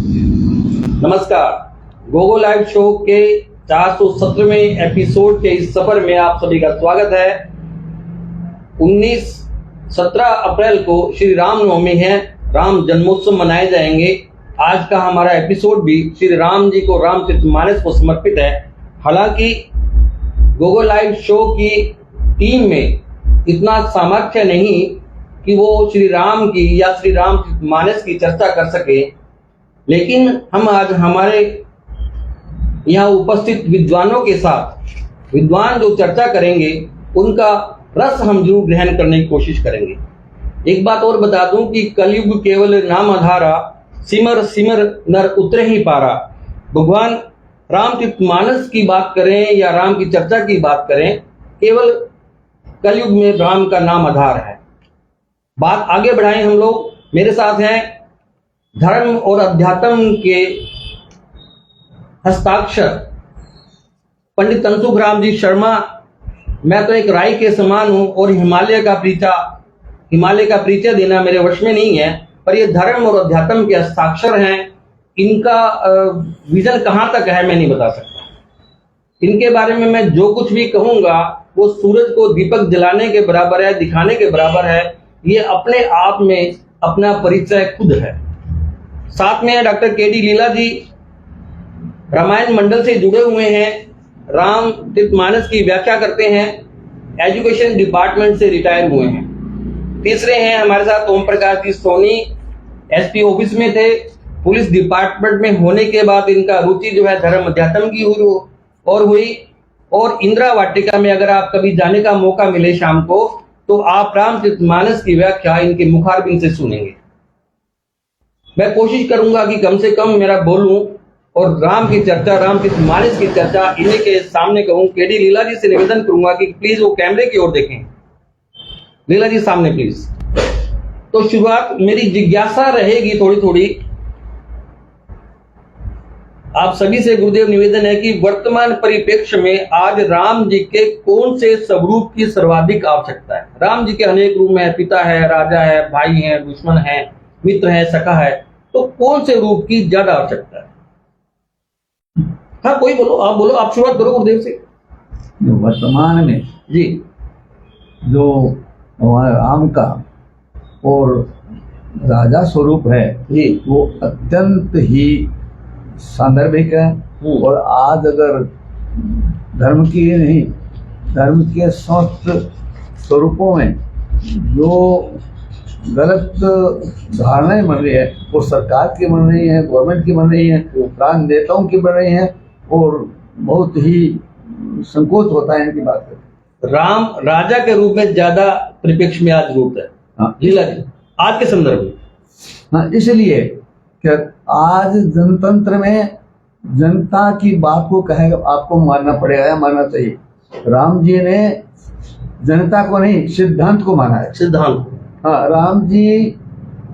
नमस्कार, Gogo live show के 417वें episode के इस सफर में आप सभी का स्वागत है। 17 अप्रैल को श्री राम नवमी है, राम जन्मोत्सव मनाए जाएंगे। आज का हमारा एपिसोड भी श्री राम जी को रामचरितमानस को समर्पित है। हालांकि गोगो लाइव शो की टीम में इतना सामर्थ्य नहीं कि वो श्री राम की या श्री रामचरितमानस की चर्चा कर सके, लेकिन हम आज हमारे यहाँ उपस्थित विद्वानों के साथ विद्वान जो चर्चा करेंगे उनका रस हम जरूर ग्रहण करने की कोशिश करेंगे। एक बात और बता दूं कि कलयुग केवल नाम आधारा, सिमर सिमर नर उतरे ही पारा। भगवान रामचरितमानस की बात करें या राम की चर्चा की बात करें, केवल कलयुग में राम का नाम आधार है। बात आगे बढ़ाएं हम लोग। मेरे साथ हैं धर्म और अध्यात्म के हस्ताक्षर पंडित तंसुखराम जी शर्मा। मैं तो एक राय के समान हूं और हिमालय का परिचय देना मेरे वश में नहीं है, पर ये धर्म और अध्यात्म के हस्ताक्षर हैं। इनका विजन कहां तक है मैं नहीं बता सकता। इनके बारे में मैं जो कुछ भी कहूंगा वो सूरज को दीपक जलाने के बराबर है, दिखाने के बराबर है। ये अपने आप में अपना परिचय खुद है। साथ में डॉक्टर केडी लीला जी रामायण मंडल से जुड़े हुए हैं, रामचरितमानस की व्याख्या करते हैं, एजुकेशन डिपार्टमेंट से रिटायर हुए हैं। तीसरे हैं हमारे साथ ओम प्रकाश जी सोनी, एसपी ऑफिस में थे, पुलिस डिपार्टमेंट में होने के बाद इनका रुचि जो है धर्म अध्यात्म की हुई। और इंदिरा वाटिका में अगर आप कभी जाने का मौका मिले शाम को, तो आप रामचरितमानस की व्याख्या इनके मुखारबिंद से सुनेंगे। मैं कोशिश करूंगा कि कम से कम मेरा बोलूं और राम की चर्चा, रामचरितमानस की चर्चा इन्हीं के सामने कहूं। केडी लीला जी से निवेदन करूंगा कि प्लीज वो कैमरे की ओर देखें। लीला जी सामने प्लीज। तो शुरुआत मेरी जिज्ञासा रहेगी थोड़ी आप सभी से गुरुदेव निवेदन है कि वर्तमान परिप्रेक्ष्य में आज राम जी के कौन से स्वरूप की सर्वाधिक आवश्यकता है? राम जी के अनेक रूप हैं, पिता है, राजा है, भाई है, दुश्मन है, मित्र है, सखा है, तो कौन से रूप की ज्यादा आवश्यकता है? हाँ कोई बोलो, आप शुरुआत करो गुरुदेव से। वर्तमान में जी जो हमारे राम का और राजा स्वरूप है जी, वो अत्यंत ही सांदर्भिक है। और आज अगर धर्म की नहीं, धर्म के समस्त स्वरूपों में जो गलत धारणाएं बन रही है वो सरकार की बन रही है, गवर्नमेंट की बन रही है, राजनेताओं की बन रही है, और बहुत ही संकोच होता है इनकी बात करके। राम राजा के रूप में ज्यादा परिप्रेक्ष्य में आज रूप है। हाँ लीला जी आज के संदर्भ में। हाँ, इसलिए कि आज जनतंत्र में जनता की बात को कहेगा आपको मानना पड़ेगा या मानना चाहिए। राम जी ने जनता को नहीं, सिद्धांत को माना है। सिद्धांत। हाँ, राम जी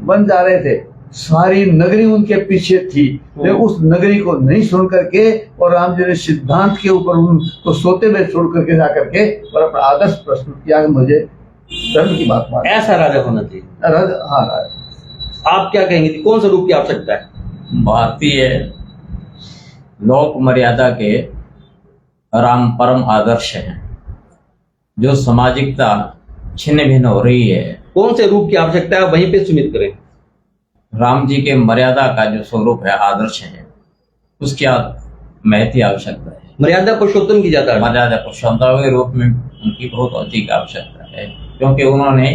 बन जा रहे थे, सारी नगरी उनके पीछे थी, लेकिन उस नगरी को नहीं सुन करके और राम जी ने सिद्धांत के ऊपर उनको सोते हुए छोड़ करके जा करके और अपना आदर्श प्रस्तुत किया कि मुझे धर्म की बात मानना। ऐसा राजा होना चाहिए। हाँ राजा। आप क्या कहेंगे, कौन सा रूप की आवश्यकता है? भारतीय लोक मर्यादा के राम परम आदर्श हैं। जो सामाजिकता छिन्न भिन्न हो रही है, कौन से रूप की आवश्यकता है वहीं पे सीमित करें। राम जी के मर्यादा का जो स्वरूप है, आदर्श है, उसकी महती आवश्यकता है। मर्यादा पुरुषोत्तम की ज्यादा, मर्यादा पुरुषोत्तम के रूप में उनकी बहुत अधिक आवश्यकता है, क्योंकि उन्होंने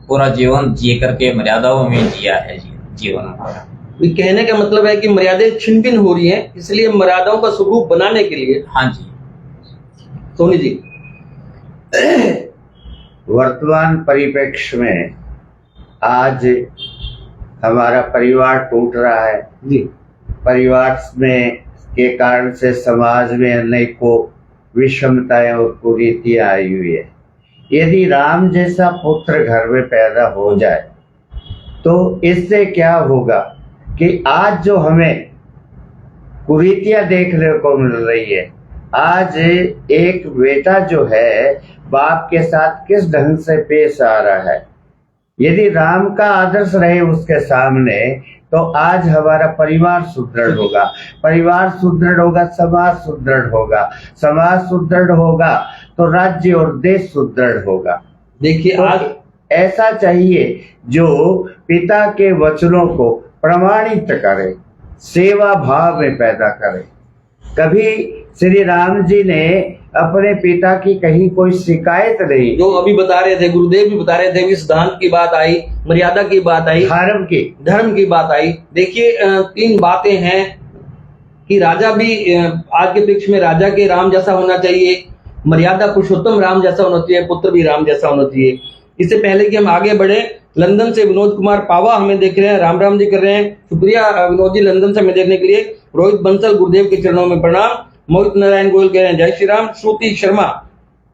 पूरा जीवन जी करके मर्यादाओं में जिया है जीवन। कहने का मतलब है कि मर्यादाएं छिन्न भिन्न हो रही हैं, इसलिए मर्यादाओं का स्वरूप बनाने के लिए। हाँ जी सोनी जी। वर्तमान परिप्रेक्ष्य में आज हमारा परिवार टूट रहा है जी। परिवार में के कारण से समाज में अनेकों विषमताएं और कुरीतियां आई हुई है। यदि राम जैसा पुत्र घर में पैदा हो जाए तो इससे क्या होगा कि आज जो हमें कुरीतियां देखने को मिल रही है, आज एक बेटा जो है बाप के साथ किस ढंग से पेश आ रहा है, यदि राम का आदर्श रहे उसके सामने तो आज हमारा परिवार सुदृढ़ होगा, परिवार सुदृढ़ होगा, समाज सुदृढ़ होगा, समाज सुदृढ़ होगा तो राज्य और देश सुदृढ़ होगा। देखिए तो आज ऐसा चाहिए जो पिता के वचनों को प्रमाणित करे, सेवा भाव में पैदा करे। कभी श्री राम जी ने अपने पिता की कहीं कोई शिकायत नहीं, जो अभी बता रहे थे, गुरुदेव भी बता रहे थे, सिद्धांत की बात आई, मर्यादा की बात आई, धर्म की बात आई। देखिए 3 बातें हैं कि राजा भी आज के पक्ष में राजा के राम जैसा होना चाहिए, मर्यादा पुरुषोत्तम राम जैसा होना चाहिए, पुत्र भी राम जैसा होना चाहिए। इससे पहले कि हम आगे बढ़े, लंदन से विनोद कुमार पावा हमें देख रहे हैं, राम राम जी कर रहे हैं, शुक्रिया विनोद जी लंदन से हमें देखने के लिए। रोहित बंसल गुरुदेव के चरणों में प्रणाम। मोहित नारायण गोयल कह रहे हैं जय श्री राम। श्रुति शर्मा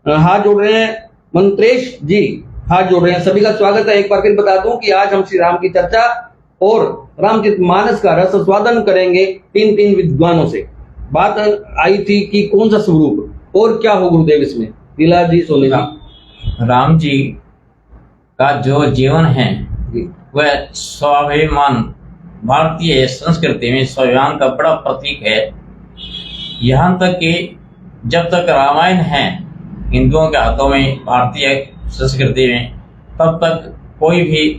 हाथ जोड़ रहे हैं, मंत्रेश जी हाथ जोड़ रहे हैं, सभी का स्वागत है। एक बार फिर बता दूं कि आज हम श्री राम की चर्चा और रामचरितमानस का रस स्वादन करेंगे 3 विद्वानों से। बात आई थी कि कौन सा स्वरूप और क्या हो गुरुदेव इसमें, लीला जी सोनी जी। राम जी का जो जीवन है वह स्वाभिमान, भारतीय संस्कृति में स्वाभिमान का बड़ा प्रतीक है। यहाँ तक कि जब तक रामायण है हिंदुओं के हाथों में, भारतीय संस्कृति में, तब तक कोई भी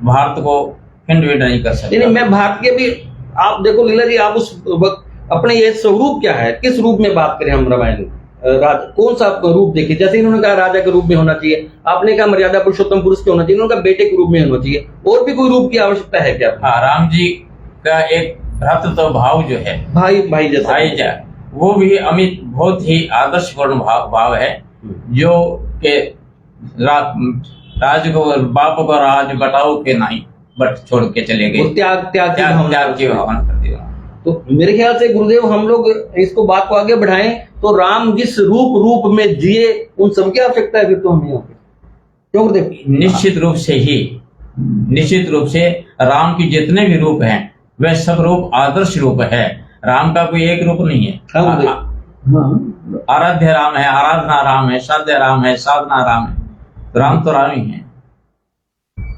भारत को खंडविड नहीं कर सकता। नहीं, मैं भारत के भी, आप देखो लीला जी, आप उस वक्त अपने ये स्वरूप क्या है, किस रूप में बात करें हम रामायण, कौन सा रूप देखे? जैसे इन्होंने कहा राजा के रूप में होना चाहिए, आपने कहा मर्यादा पुरुषोत्तम पुरुष के होना चाहिए, इन्होंने कहा बेटे के रूप में होना चाहिए, और भी कोई रूप की आवश्यकता है क्या? हाँ, राम जी का एक भ्रातृत्व भाव जो है, भाई जैसा, वो भी अमित बहुत ही आदर्शपूर्ण भाव है, जो के राज को, बाप को राज बटाओ के नहीं बट छोड़ के चले गए, त्याग की भावना कर दिया। तो मेरे ख्याल से गुरुदेव हम लोग इसको बात को आगे बढ़ाएं तो राम जिस रूप में जिए उन सबकी आवश्यकता है फिर तो हमें यहाँ पे, क्यों गुरुदेव? निश्चित रूप से राम की जितने भी रूप हैं वह सब रूप आदर्श रूप है। राम का कोई एक रूप नहीं है। आराध्य राम है, आराधना राम है, साध्य राम है, साधना राम है, राम तो राम ही है।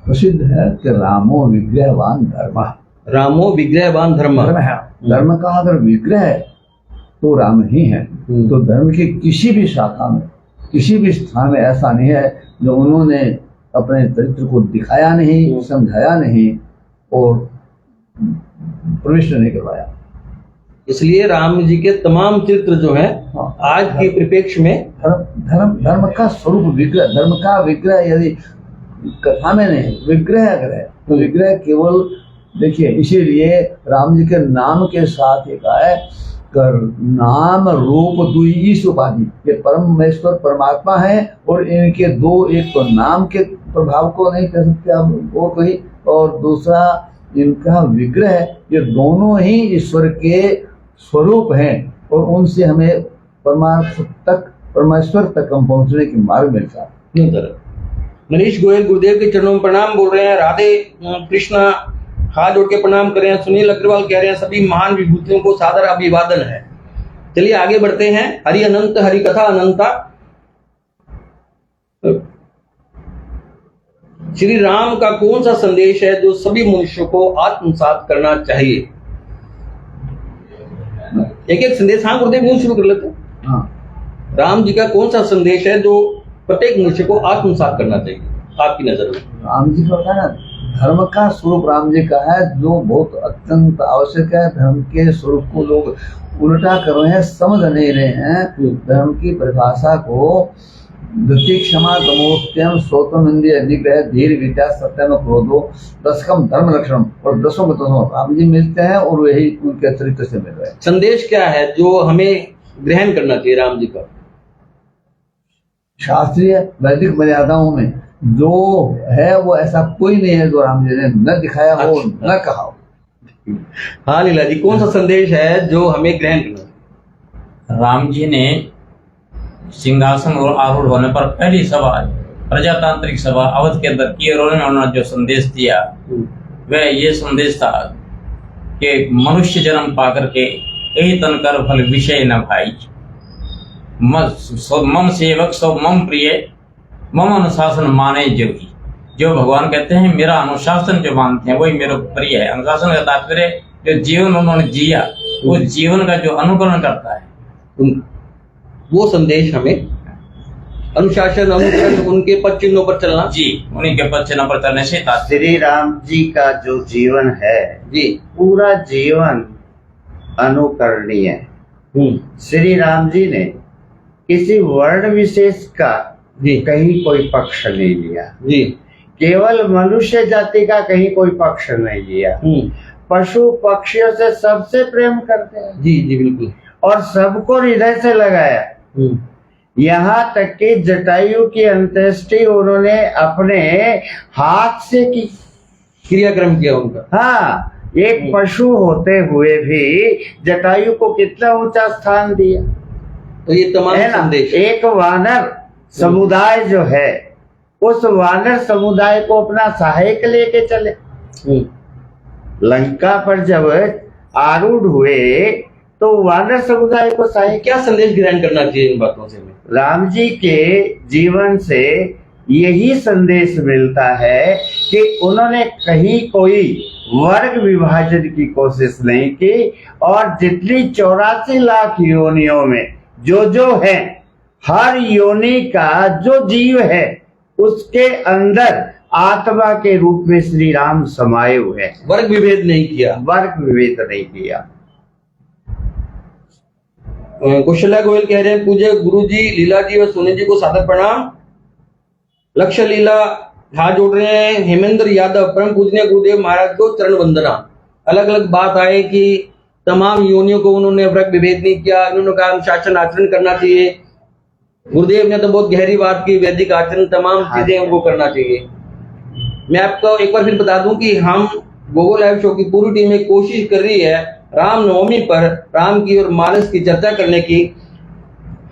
प्रसिद्ध है कि रामो विग्रहवान धर्म, रामो विग्रहवान धर्म है। धर्म का अगर विग्रह है तो राम ही है। तो धर्म की किसी भी शाखा में, किसी भी स्थान में ऐसा नहीं है जो उन्होंने अपने चरित्र को दिखाया नहीं, समझाया नहीं और प्रविष्ट नहीं करवाया। इसलिए राम जी के तमाम चरित्र जो है आज के परिप्रेक्ष्य में धर्म का स्वरूप विग्रह, धर्म का विग्रह यदि कथा में नहीं, विग्रह अगर है तो विग्रह केवल, देखिए इसीलिए राम जी के नाम के साथ एक है कर नाम रूप दुई ईश उपाधि, ये परमेश्वर परमात्मा है और इनके दो, एक तो नाम के प्रभाव को नहीं कह सकते आप वो कोई, और दूसरा इनका विग्रह, ये दोनों ही ईश्वर के स्वरूप हैं और उनसे हमें परमेश्वर तक हम पहुंचने की मार्ग मिलता है। मनीष गोयल गुरुदेव के चरणों में प्रणाम बोल रहे हैं, राधे कृष्णा हाथ जोड़ के प्रणाम कर रहे हैं। सुनील अग्रवाल कह रहे हैं सभी महान विभूतियों को सादर अभिवादन है। चलिए आगे बढ़ते हैं। हरि अनंत, हरि कथा अनंता। श्री राम का कौन सा संदेश है जो सभी मनुष्यों को आत्मसात करना चाहिए? एक एक संदेश, हाँ गुरुदेव यूं शुरू कर लेते हैं। हाँ, राम जी का कौन सा संदेश है जो प्रत्येक मनुष्य को आत्मसात करना चाहिए आपकी नजर में? राम जी का होता है ना, धर्म का स्वरूप राम जी का है जो बहुत अत्यंत आवश्यक है। धर्म के स्वरूप को लोग उल्टा कर रहे हैं, समझ नहीं रहे हैं। धर्म की परिभाषा को गति, क्षमा, दमोत्यम, श्रोतम, इंद्रिय निग्रह, धीर, विद्या, सत्यम, क्रोधो, दशकम धर्म लक्षणम, और दसों में दसों राम जी मिलते हैं और वही उनके चरित्र से मिल रहे हैं। संदेश क्या है जो हमें ग्रहण करना चाहिए राम जी का? शास्त्रीय वैदिक मर्यादाओं में जो है वो ऐसा कोई नहीं है जो राम जी ने न दिखाया हो, न कहा हो। हाँ लीला जी, कौन सा संदेश है जो हमें ग्रहण करना? राम जी ने सिंहासन और आरूढ़ होने पर पहली सभा, प्रजातांत्रिक सभा अवध के अंदर की, और उन्होंने जो संदेश दिया वह ये संदेश था कि मनुष्य जन्म पाकर के यही तन कर फल विषय न भाई, मम सेवक सब मम प्रिय, मम अनुशासन माने जोगी। जो भगवान कहते हैं मेरा अनुशासन जो मानते हैं वही मेरे प्रिय है। अनुशासन का तात्पर्य जो जीवन उन्होंने जिया वो जीवन का जो अनुकरण करता है वो संदेश हमें अनुशासन अनुकरण उनके पद चिन्हों पर चलना जी, उन्हीं के पद चिन्हों पर चलने से तात्पर्य। श्री राम जी का जो जीवन है जी पूरा जीवन अनुकरणीय है। श्री राम जी ने किसी वर्ण विशेष का जी कहीं कोई पक्ष नहीं लिया, जी केवल मनुष्य जाति का कहीं कोई पक्ष नहीं लिया। पशु पक्षियों से सबसे प्रेम करते हैं जी जी बिल्कुल, और सबको हृदय से लगाया। यहाँ तक कि जटायु की अंत्येष्टि उन्होंने अपने हाथ से की, क्रियाक्रम किया उनका। हाँ, एक पशु होते हुए भी जटायु को कितना ऊंचा स्थान दिया। तो ये तमाम है ना? संदेश एक वानर समुदाय जो है उस वानर समुदाय को अपना सहायक लेके चले। लंका पर जब आरूढ़ हुए तो वानर समुदाय को सहायक। क्या संदेश ग्रहण करना चाहिए इन बातों से हमें? राम जी के जीवन से यही संदेश मिलता है कि उन्होंने कहीं कोई वर्ग विभाजन की कोशिश नहीं की, और जितनी 84 लाख योनियों में जो है, हर योनि का जो जीव है उसके अंदर आत्मा के रूप में श्री राम समाये हुए हैं। वर्ग विभेद नहीं किया, वर्ग विभेद नहीं किया। कौशल्या गोयल कह रहे हैं, पूज्य गुरु जी, लीला जी और सोनी जी को सादर प्रणाम। लक्ष्य लीला हाथ जोड़ रहे हैं। हेमेंद्र यादव, परम पूजनीय गुरुदेव महाराज को चरण वंदना। अलग अलग बात आए कि तमाम योनियों को उन्होंने वर्ग विभेद नहीं किया, उन्होंने कहा अनुशासन आचरण करना चाहिए। गुरुदेव ने तो बहुत गहरी बात की, वैदिक आचरण तमाम चीजें उनको करना चाहिए। मैं आपको एक बार फिर बता दूं कि हम गोगो लाइव शो की पूरी टीम एक कोशिश कर रही है रामनवमी पर राम की और मानस की चर्चा करने की।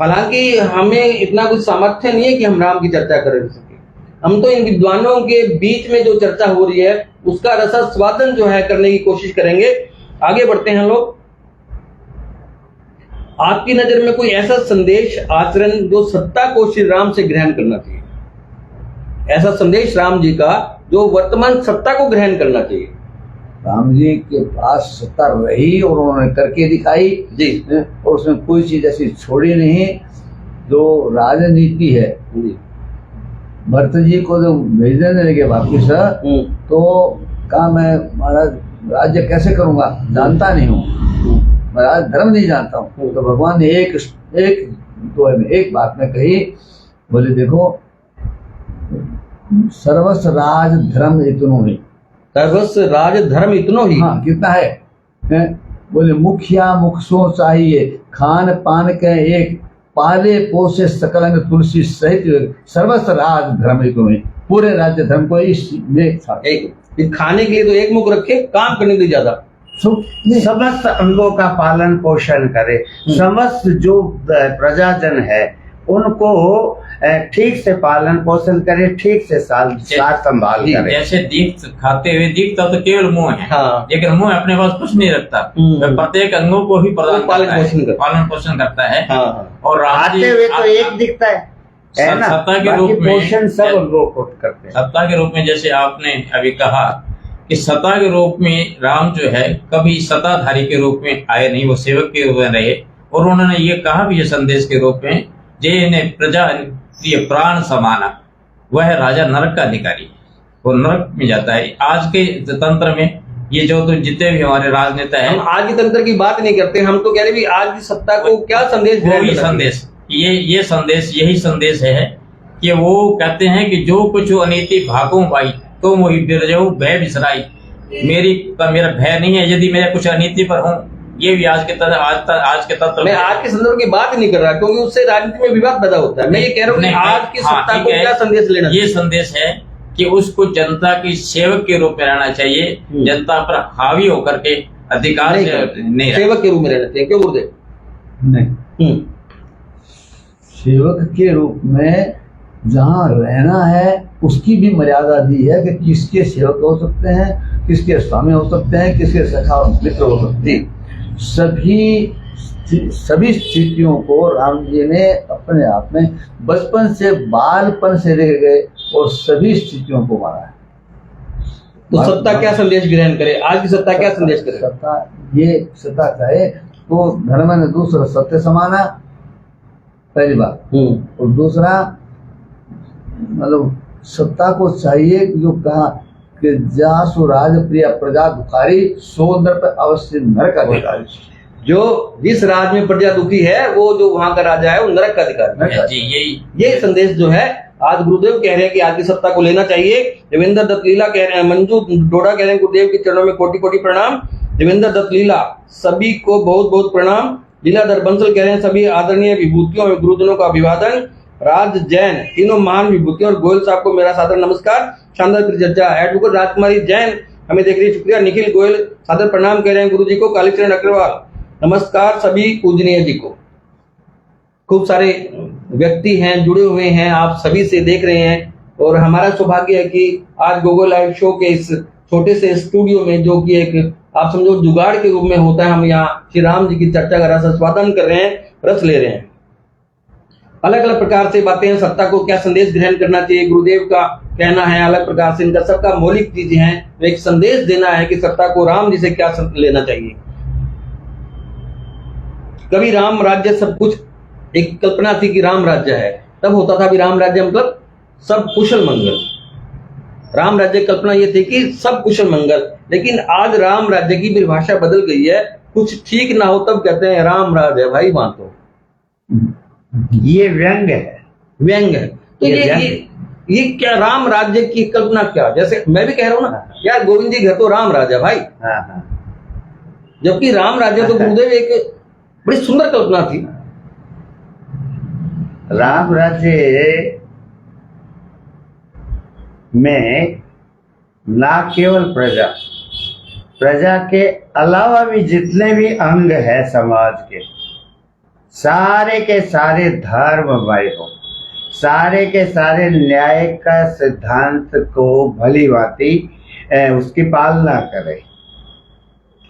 हालांकि हमें इतना कुछ सामर्थ्य नहीं है कि हम राम की चर्चा कर सके। हम तो इन विद्वानों के बीच में जो चर्चा हो रही है उसका रसास्वादन जो है करने की कोशिश करेंगे। आगे बढ़ते हैं लोग। आपकी नजर में कोई ऐसा संदेश आचरण जो सत्ता को श्री राम से ग्रहण करना चाहिए, ऐसा संदेश राम जी का जो वर्तमान सत्ता को ग्रहण करना चाहिए? राम जी के पास सत्ता रही और उन्होंने करके दिखाई जी, और उसमें कोई चीज ऐसी छोड़ी नहीं। जो राजनीति है, भरत जी को जब भेजने लगे वापिस तो कहा मैं महाराज राज्य कैसे करूंगा, जानता नहीं हूँ, मैं राज धर्म नहीं जानता हूँ। तो भगवान ने एक बात में कही, बोले देखो सर्वस्व राज धर्म इतनो ही, सर्वस्व राज धर्म इतनो ही। हाँ, कितना है? बोले मुखिया मुख सो चाहिए, खान पान के एक, पाले पोसे सकल अंग तुलसी सहित, सर्वस्व राज धर्म इतनो ही। पूरे राज्य धर्म को इसमें था। एक खाने के लिए तो एक मुख रखे, काम करने के लिए ज्यादा। समस्त अंगों का पालन पोषण करे, समस्त जो प्रजाजन है उनको ठीक से पालन पोषण करे, ठीक से सार संभाल करे। जैसे दीख खाते हुए दिखता तो केवल मुंह है, हाँ। लेकिन मुंह अपने पास कुछ नहीं रखता, वह प्रत्येक अंगों को ही पालन पोषण करता है। हाँ। और आते हुए तो एक दिखता है ना, सत्ता के रूप में पोषण सब अंगों को करते हैं। सत्ता के रूप में जैसे आपने अभी कहा कि सत्ता के रूप में राम जो है कभी सत्ताधारी के रूप में आए नहीं, वो सेवक के रूप में रहे। और उन्होंने ये कहा भी ये संदेश के रूप में, जे प्रजा प्रिय प्राण समाना, वह राजा नरक का अधिकारी, वो नरक में जाता है। आज के तंत्र में ये जो तो जितने भी हमारे राजनेता हैं, हम आज के तंत्र की बात नहीं करते, हम तो कह रहे भी आज की सत्ता को क्या संदेश, वही संदेश, ये संदेश, यही संदेश है कि वो कहते हैं कि जो कुछ अनीति भागों भाई तो वही बिरजो भय बिसराई। मेरा भय नहीं है यदि मैं कुछ अनीति पर हूँ। ये भी आज के तत्व मैं आज के संदर्भ की बात नहीं कर रहा, क्योंकि उससे राजनीति में विवाद पैदा होता है। मैं ये कह रहा हूँ कि आज की सत्ता को क्या संदेश लेना, ये संदेश है कि उसको जनता की सेवक के रूप में रहना चाहिए, जनता पर हावी होकर के अधिकार नहीं, सेवक के रूप में रहना चाहिए। क्यों गुरुदेव? नहीं, सेवक के रूप में जहाँ रहना है उसकी भी मर्यादा दी है कि किसके सेवक हो सकते हैं, किसके स्वामी हो सकते हैं, किसके सखा और मित्र हो सकते हैं। सभी स्थितियों को राम जी ने अपने आप में बचपन से, बालपन से लेकर गए और सभी स्थितियों को मारा है। तो सत्ता क्या संदेश ग्रहण करे, आज की सत्ता क्या संदेश करे? सत्ता, ये सत्ता चाहे तो धर्म ने दूसरा सत्य समाना, पहली बात। और दूसरा मतलब सत्ता को चाहिए जो कहा कि जासु राज प्रिय प्रजा दुखारी, सो नर पर अवश्य नरक अधिकारी। जो जिस राज में प्रजा दुखी है वो जो वहां का राजा है वो नरक का अधिकारी है। जी यही संदेश जो है आज गुरुदेव कह रहे हैं कि आज की सत्ता को लेना चाहिए। देवेंद्र दत्त लीला कह रहे हैं, मंजू डोडा कह रहे हैं गुरुदेव के चरणों में कोटि कोटि प्रणाम। देवेंद्र दत्त लीला सभी को बहुत बहुत प्रणाम। लीलाधर बंसल कह रहे हैं सभी आदरणीय विभूतियों और गुरुजनों का अभिवादन। राज जैन तीनों महान विभूतियों और गोयल साहब को मेरा सादर नमस्कार। शानदार परिचर्चा। एडवोकेट राजकुमारी जैन हमें देख रही है, शुक्रिया। निखिल गोयल सादर प्रणाम कह रहे हैं गुरु जी को। कालीचरण अग्रवाल नमस्कार सभी पूजनीय जी को। खूब सारे व्यक्ति हैं जुड़े हुए हैं, आप सभी से देख रहे हैं और हमारा सौभाग्य है कि आज गोगो लाइव शो के इस छोटे से स्टूडियो में, जो कि एक आप समझो जुगाड़ के रूप में होता है, हम यहाँ श्री राम जी की चर्चा का रस आस्वादन कर रहे हैं, रस ले रहे हैं। अलग अलग प्रकार से बातें हैं, सत्ता को क्या संदेश ग्रहण करना चाहिए, गुरुदेव का कहना है अलग प्रकार से, इनका सबका मौलिक चीजें हैं। एक संदेश देना है कि सत्ता को राम जी से क्या लेना चाहिए। कभी राम राज्य सब कुछ, एक कल्पना थी कि राम राज्य है, तब होता था भी राम राज्य मतलब सब कुशल मंगल। राम राज्य कल्पना ये थी कि सब कुशल मंगल, लेकिन आज राम राज्य की परिभाषा बदल गई है। कुछ ठीक ना हो तब कहते हैं राम राज्य है। भाई मान तो ये व्यंग है, व्यंग है। तो ये क्या राम राज्य की कल्पना, क्या जैसे मैं भी कह रहा हूं ना यार, गोविंद जी घर तो राम राज्य भाई, जबकि राम राज्य तो गुरुदेव एक बड़ी सुंदर कल्पना थी। राम राज्य में ना केवल प्रजा के अलावा भी जितने भी अंग है समाज के सारे धर्ममय हो, सारे के सारे न्याय का सिद्धांत को भली भांति उसकी पालना करे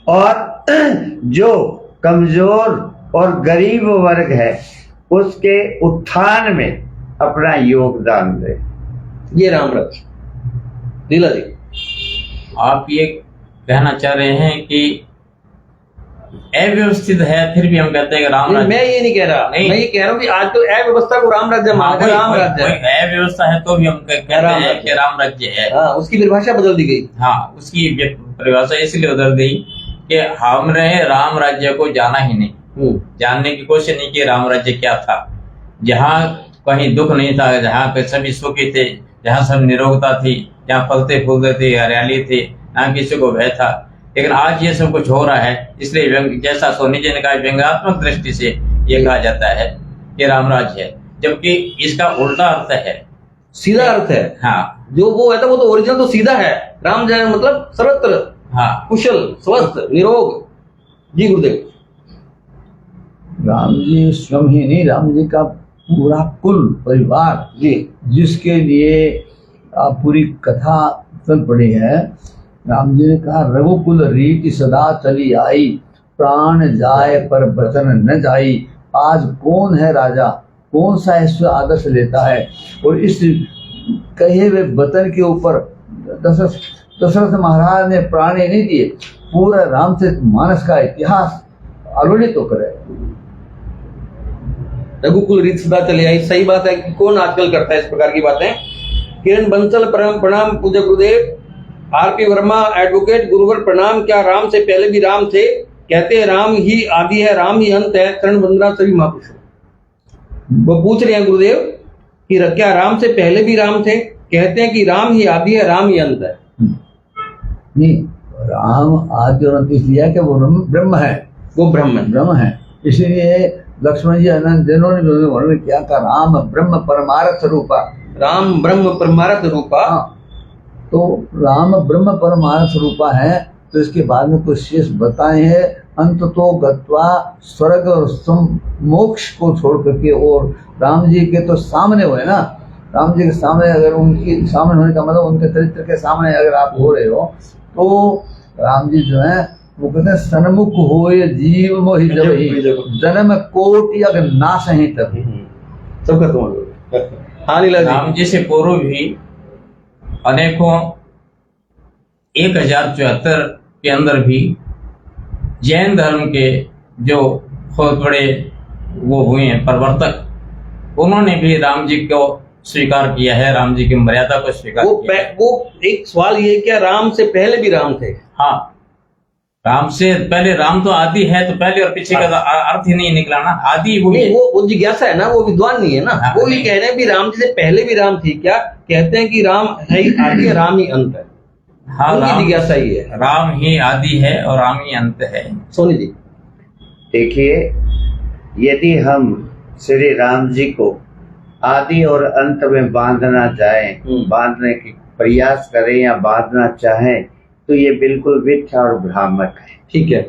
और जो कमजोर और गरीब वर्ग है उसके उत्थान में अपना योगदान दे। ये राम राज्य। लीला जी, आप ये कहना चाह रहे हैं कि अव्यवस्थित है फिर भी हम कहते हैं कि राम राज्य? मैं ये नहीं कह रहा, मैं ये कह रहा हूँ कि आज तो अव्यवस्था को राम राज्य मानते हैं। राम राज्य अव्यवस्था है तो भी हम कहते हैं कि राम राज्य है। हाँ, उसकी परिभाषा बदल दी गई। हाँ, उसकी परिभाषा इसलिए बदल गई कि हमने राम राज्य को जाना ही नहीं, जानने की कोशिश नहीं की राम राज्य क्या था। जहाँ कहीं दुख नहीं था, जहाँ पे सभी सुखी थे, जहाँ सब निरोगता थी, जहाँ फलते फूलते थे, हरियाली थी, ना किसी को भय था। लेकिन आज ये सब कुछ हो रहा है, इसलिए जैसा सोनी जी ने कहा व्यंग्यात्मक दृष्टि से ये कहा जाता है कि राम राज्य है, जबकि इसका उल्टा अर्थ है, सीधा अर्थ है। हाँ, जो वो है था वो तो ओरिजिनल तो सीधा है। राम जय मतलब सर्वत्र, हाँ, कुशल, स्वस्थ, निरोग। जी गुरुदेव। राम जी स्वयं ही नहीं, राम जी का पूरा कुल परिवार जी, जिसके लिए पूरी कथा चल पड़ी है। राम जी ने कहा रघुकुल रीति सदा चली आई, प्राण जाए पर वचन न जाई। आज कौन है राजा, कौन सा ऐसा आदर्श लेता है। और इस कहे हुए वचन के ऊपर दशरथ महाराज ने प्राण नहीं दिए, पूरा रामचरित मानस का इतिहास आलोड़ित तो करे। रघुकुल रीत सदा चली आई, सही बात है कि कौन आजकल करता है इस प्रकार की बातें। किरण बंसल प्रणाम पूज्य गुरुदेव। आरपी वर्मा एडवोकेट गुरुवर प्रणाम। क्या राम से पहले भी राम थे? कहते हैं राम ही आदि है, राम ही अंत है। शरण वंदना सभी महापुरुषों। वो पूछ रहे हैं गुरुदेव कि क्या राम से पहले भी राम थे? कहते हैं कि राम ही आदि है, राम ही अंत है। नहीं, राम आदि और अंत इसलिए है कि वो ब्रह्म है, वो ब्रह्म है। इसलिए लक्ष्मण जी अनंत जिन्होंने वर्णन किया का राम ब्रह्म परमार्थ रूपा, राम ब्रह्म परमार्थ रूपा। तो राम ब्रह्म परमार्थ रूपा है। तो इसके बाद में कुछ शेष बताए हैं, अंत तो गत्वा स्वर्ग और मोक्ष को छोड़ करके। और राम जी के तो सामने हुए ना, राम जी के सामने अगर उनकी सामने होने का मतलब उनके चरित्र के सामने अगर आप हो रहे हो, तो राम जी जो है वो कहते हैं सन्मुख होए जीव मोहि जब ही, जन्म कोटि अगर नाश ही तभी। सब खत्म हो गया। हाँ लीला जी। राम जी से पूर्व भी अनेकों 1074 के अंदर भी जैन धर्म के जो बहुत बड़े वो हुए हैं प्रवर्तक, उन्होंने भी राम जी को स्वीकार किया है, राम जी की मर्यादा को स्वीकार किया है। वो एक सवाल ये, क्या राम से पहले भी राम थे? हाँ, राम से पहले राम तो आदि है, तो पहले और पीछे का अर्थ ही नहीं निकला ना, आदि वो नहीं, वो जिज्ञासा है ना, वो विद्वान नहीं है ना। हाँ, वो ये कह रहे हैं भी राम जी से पहले भी राम थी क्या? कहते हैं कि राम है ही आदि है, राम ही अंत है। हाँ, उनकी जिज्ञासा ही है। राम ही आदि है और राम ही अंत है। सोनी जी देखिए, यदि हम श्री राम जी को आदि और अंत में बांधना चाहें, बांधने की प्रयास करें या बांधना चाहें, तो ये बिल्कुल मिथ्या और भ्रामक है। ठीक है,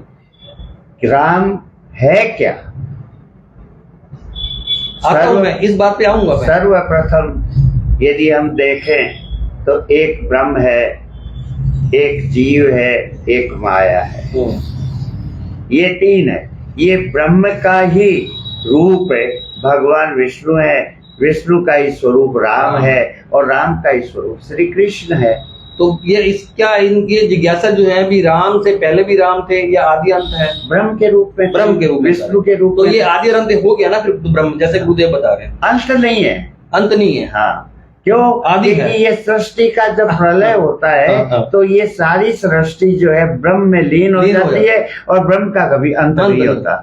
राम है क्या? आता हूं मैं, इस बात पे आऊंगा मैं। सर्वप्रथम यदि हम देखें तो एक ब्रह्म है, एक जीव है, एक माया है। ये तीन है। ये ब्रह्म का ही रूप है, भगवान विष्णु है, विष्णु का ही स्वरूप राम है और राम का ही स्वरूप श्री कृष्ण है। तो ये इसका इनकी जिज्ञासा जो है भी राम से पहले भी राम थे या आदि अंत है? ब्रह्म के रूप में, ब्रह्म के रूप में, विष्णु के रूप तो में। ये आदि और अंत हो गया ना फिर ब्रह्म, जैसे गुरुदेव बता रहे हैं। अंत नहीं है, अंत नहीं है। हाँ। क्यों? आदि है। क्योंकि ये सृष्टि का जब प्रलय होता है तो ये सारी सृष्टि जो है ब्रह्म में लीन हो जाती है और ब्रह्म का कभी अंत नहीं होता।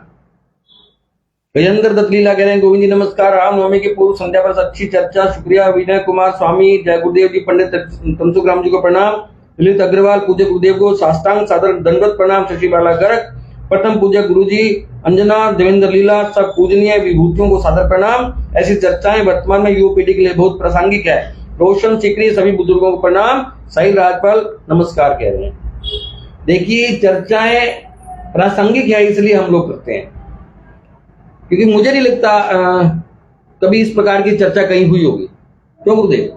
गजेंद्र दत्त लीला कह रहे हैं, गोविंद जी नमस्कार, रामनवमी की पूर्व संध्या पर अच्छी चर्चा, शुक्रिया। विनय कुमार स्वामी, जय गुरुदेव जी। पंडित तमसुखराम जी को प्रणाम। ललित अग्रवाल, पूज्य गुरुदेव को साष्टांग सादर दंडवत प्रणाम। शशि बाला गर्ग, प्रथम पूज्य गुरु जी। अंजना, देवेंद्र लीला, सब पूजनीय विभूतियों को सादर प्रणाम। ऐसी चर्चाएं वर्तमान में युवा पीढ़ी के लिए बहुत प्रासंगिक है। रोशन सिकरी, सभी बुजुर्गों को प्रणाम। साहिल राजपाल नमस्कार कह रहे हैं। देखिए, चर्चाएं प्रासंगिक है इसलिए हम लोग करते हैं, क्योंकि मुझे नहीं लगता कभी इस प्रकार की चर्चा कहीं हुई होगी। क्यों गुरुदेव?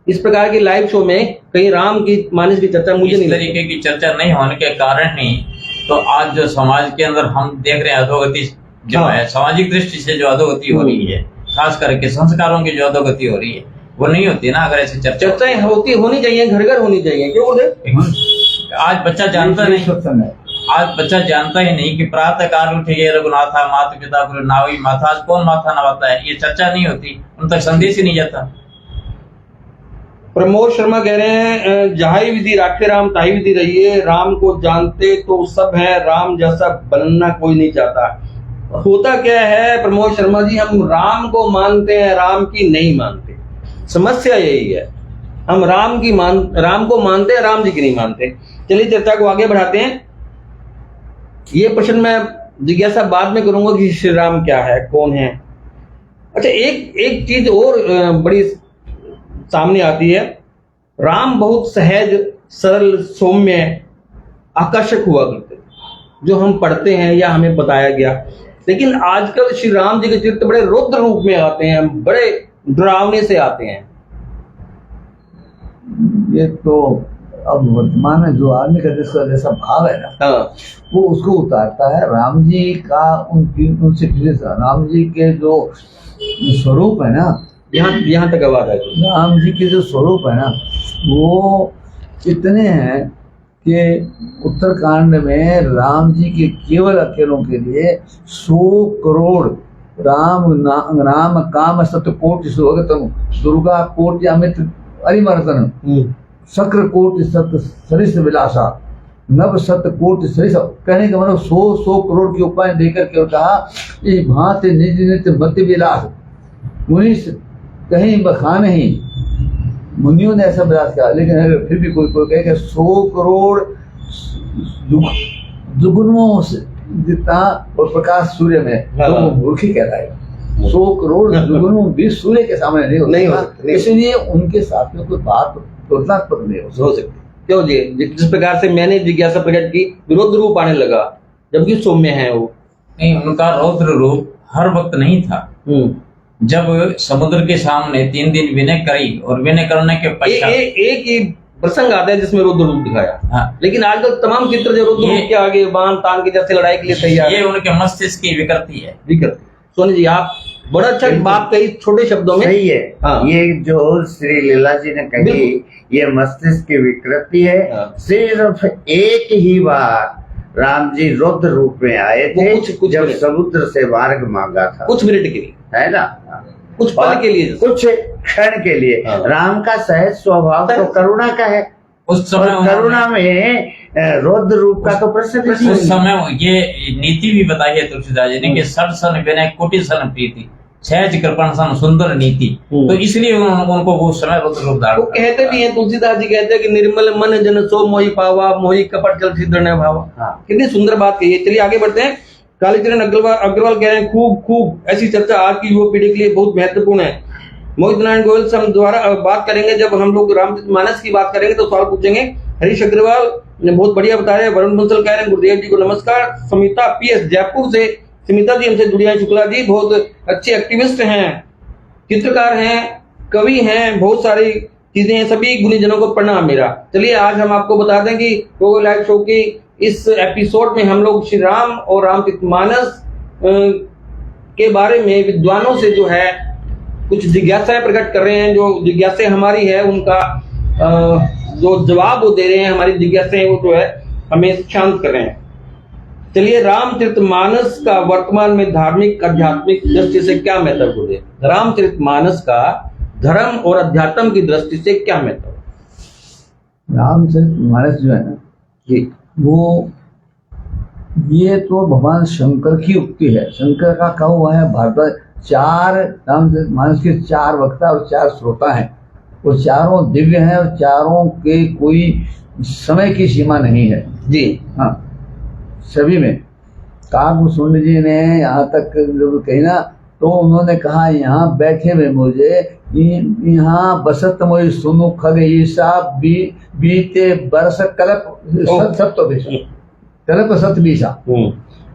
इस प्रकार के लाइव शो में कहीं राम की मानस की चर्चा मुझे नहीं, इस तरीके की चर्चा नहीं होने के कारण ही तो आज जो समाज के अंदर हम देख रहे हैं अधोगति जो है, सामाजिक दृष्टि से जो अधोगति हो रही है, खास करके संस्कारों की जो अधोगति हो रही है, वो नहीं होती ना अगर ऐसी चर्चाएं होनी चाहिए, घर घर होनी चाहिए। क्यों गुरुदेव? आज बच्चा जानता नहीं, आज बच्चा जानता ही नहीं कि प्रातः काल उठे रघुनाथा माता पिता गुरु नावी माथा। आज कौन माथा नवाता है? ये चर्चा नहीं होती, उन तक संदेश ही नहीं जाता। प्रमोद शर्मा कह रहे हैं, जहाई विधि राखे राम ताही विधि रहिए। राम को जानते तो सब है, राम जैसा बनना कोई नहीं चाहता। होता क्या है प्रमोद शर्मा जी, हम राम को मानते हैं, राम की नहीं मानते। समस्या यही है, हम राम को मानते हैं, राम जी की नहीं मानते। चलिए चर्चा को आगे बढ़ाते हैं। ये प्रश्न मैं जिज्ञासा बाद में करूंगा कि श्री राम क्या है, कौन है। अच्छा, एक चीज और बड़ी सामने आती है। राम बहुत सहज, सरल, सौम्य, आकर्षक हुआ करते, जो हम पढ़ते हैं या हमें बताया गया। लेकिन आजकल श्री राम जी के चित्र बड़े रौद्र रूप में आते हैं, बड़े डरावने से आते हैं। ये तो अब वर्तमान में जो आदमी का जैसा भाव है ना, वो उसको उतारता है। राम जी का उनसे राम जी के जो स्वरूप है ना, यहाँ तक आवाज आई। राम जी के जो स्वरूप है ना, वो इतने हैं कि उत्तरकांड में राम जी के केवल अकेलों के लिए 100 करोड़ राम काम सत्य कोटि सुभगतम दुर्गा कोटि अमित अरिमर्दन शक्र कोटि सत्य सरिस विलासा नव सत्य कोटि सरिस। कहने का मतलब 100 करोड़ के उपाय देकर के कहा, इस भांति निज नित्य मति विलास मुनि कहीं बखान ही। मुनियों ने ऐसा विलास किया, लेकिन अगर फिर भी कोई कहे 100 करोड़ जुगनुओं से जितना और प्रकाश सूर्य में, तो वो मूर्खी कहलाएगा। 100 करोड़ जुगनू भी सूर्य के सामने नहीं होता, इसलिए उनके साथ में कोई बात तुलनात्मक नहीं हो सकती। क्यों जी? जिस प्रकार से मैंने जिज्ञासा प्रकट की, विरोध रूप आने लगा, जबकि सौम्य है वो। नहीं, उनका रौद्र रूप हर वक्त नहीं था। जब समुद्र के सामने 3 दिन विनय करी और विनय करने के पश्चात एक ही प्रसंग आता है जिसमें रौद्र रूप दिखाया। हाँ। लेकिन आजकल तमाम चित्र जो रौद्र रूप के आगे बाण तान के जैसे लड़ाई के लिए तैयार, ये उनके मस्तिष्क की विकृति है। विकृति। सोनी जी, आप बड़ा अच्छा बात कही छोटे शब्दों में। सही है। हाँ। ये जो श्री लीला जी ने कही, ये मस्तिष्क की विकृति है। हाँ। सिर्फ एक ही बार राम जी रुद्र रूप में आए वो थे, कुछ जब मिनट। समुद्र से मार्ग मांगा था, कुछ मिनट के लिए, है ना, कुछ पल के लिए, कुछ क्षण के लिए। हाँ। राम का सहज स्वभाव तो करुणा का है, उस और समय करुणा में रुद्र रूप का तो प्रसिद्ध उस समय ये नीति भी बताई है तुलसीदास जी ने कि सर सन विनय कोटि सन प्रीति सहज कृपण सन सुंदर नीति। तो इसलिए उनको वो समय रुद्र रूप धारण वो कहते भी हैं, तुलसीदास जी कहते हैं कि निर्मल मन जन सो मोहि पावा, मोहि कपट जल छिद्र न भावा। हाँ। कितनी सुंदर बात कही है। चलिए आगे बढ़ते हैं। कालीचरण अग्रवाल कह रहे हैं, खूब ऐसी चर्चा आज की युवा पीढ़ी के लिए बहुत महत्वपूर्ण है। मोहित नारायण गोयल से हम द्वारा बात करेंगे, जब हम लोग रामचरितमानस की बात करेंगे तो सवाल पूछेंगे। हरीश अग्रवाल ने बहुत बढ़िया बताया है। वरुण बंसल कह रहे हैं, गुरुदेव जी को नमस्कार। समिता पीएस जयपुर से, समिता जी हमसे जुड़ी हैं। शुक्ला जी बहुत अच्छे एक्टिविस्ट हैं, चित्रकार हैं, कवि हैं, बहुत सारी चीजें हैं। सभी गुणीजनों को प्रणाम मेरा। चलिए आज हम आपको बता दें कि गोगो लाइव शो की इस एपिसोड में हम लोग श्री राम और रामचरितमानस के बारे में विद्वानों से जो है कुछ जिज्ञासाएं प्रकट कर रहे हैं। जो जिज्ञासाएं हमारी है उनका जो जवाब वो दे रहे हैं, हमारी जिज्ञासाएं वो जो है हमें शांत कर रहे हैं। चलिए, रामचरितमानस का वर्तमान में धार्मिक आध्यात्मिक दृष्टि से क्या महत्व है? रामचरितमानस का धर्म और अध्यात्म की दृष्टि से क्या महत्व है? रामचरितमानस जो है ना, वो ये तो भगवान शंकर की उक्ति है। शंकर का कहा हुआ है, भारत चार रामचरितमानस के 4 वक्ता और 4 श्रोता हैं। वो चारों दिव्य हैं और चारों के कोई समय की सीमा नहीं है जी। हाँ, सभी में। काकभूषुंड जी ने यहाँ तक जब कही ना, तो उन्होंने कहा, यहाँ बैठे हुए मुझे यहाँ बसत मोई सुनु खग ईसा बीते बरस कल्प सत कल्प सत बीसा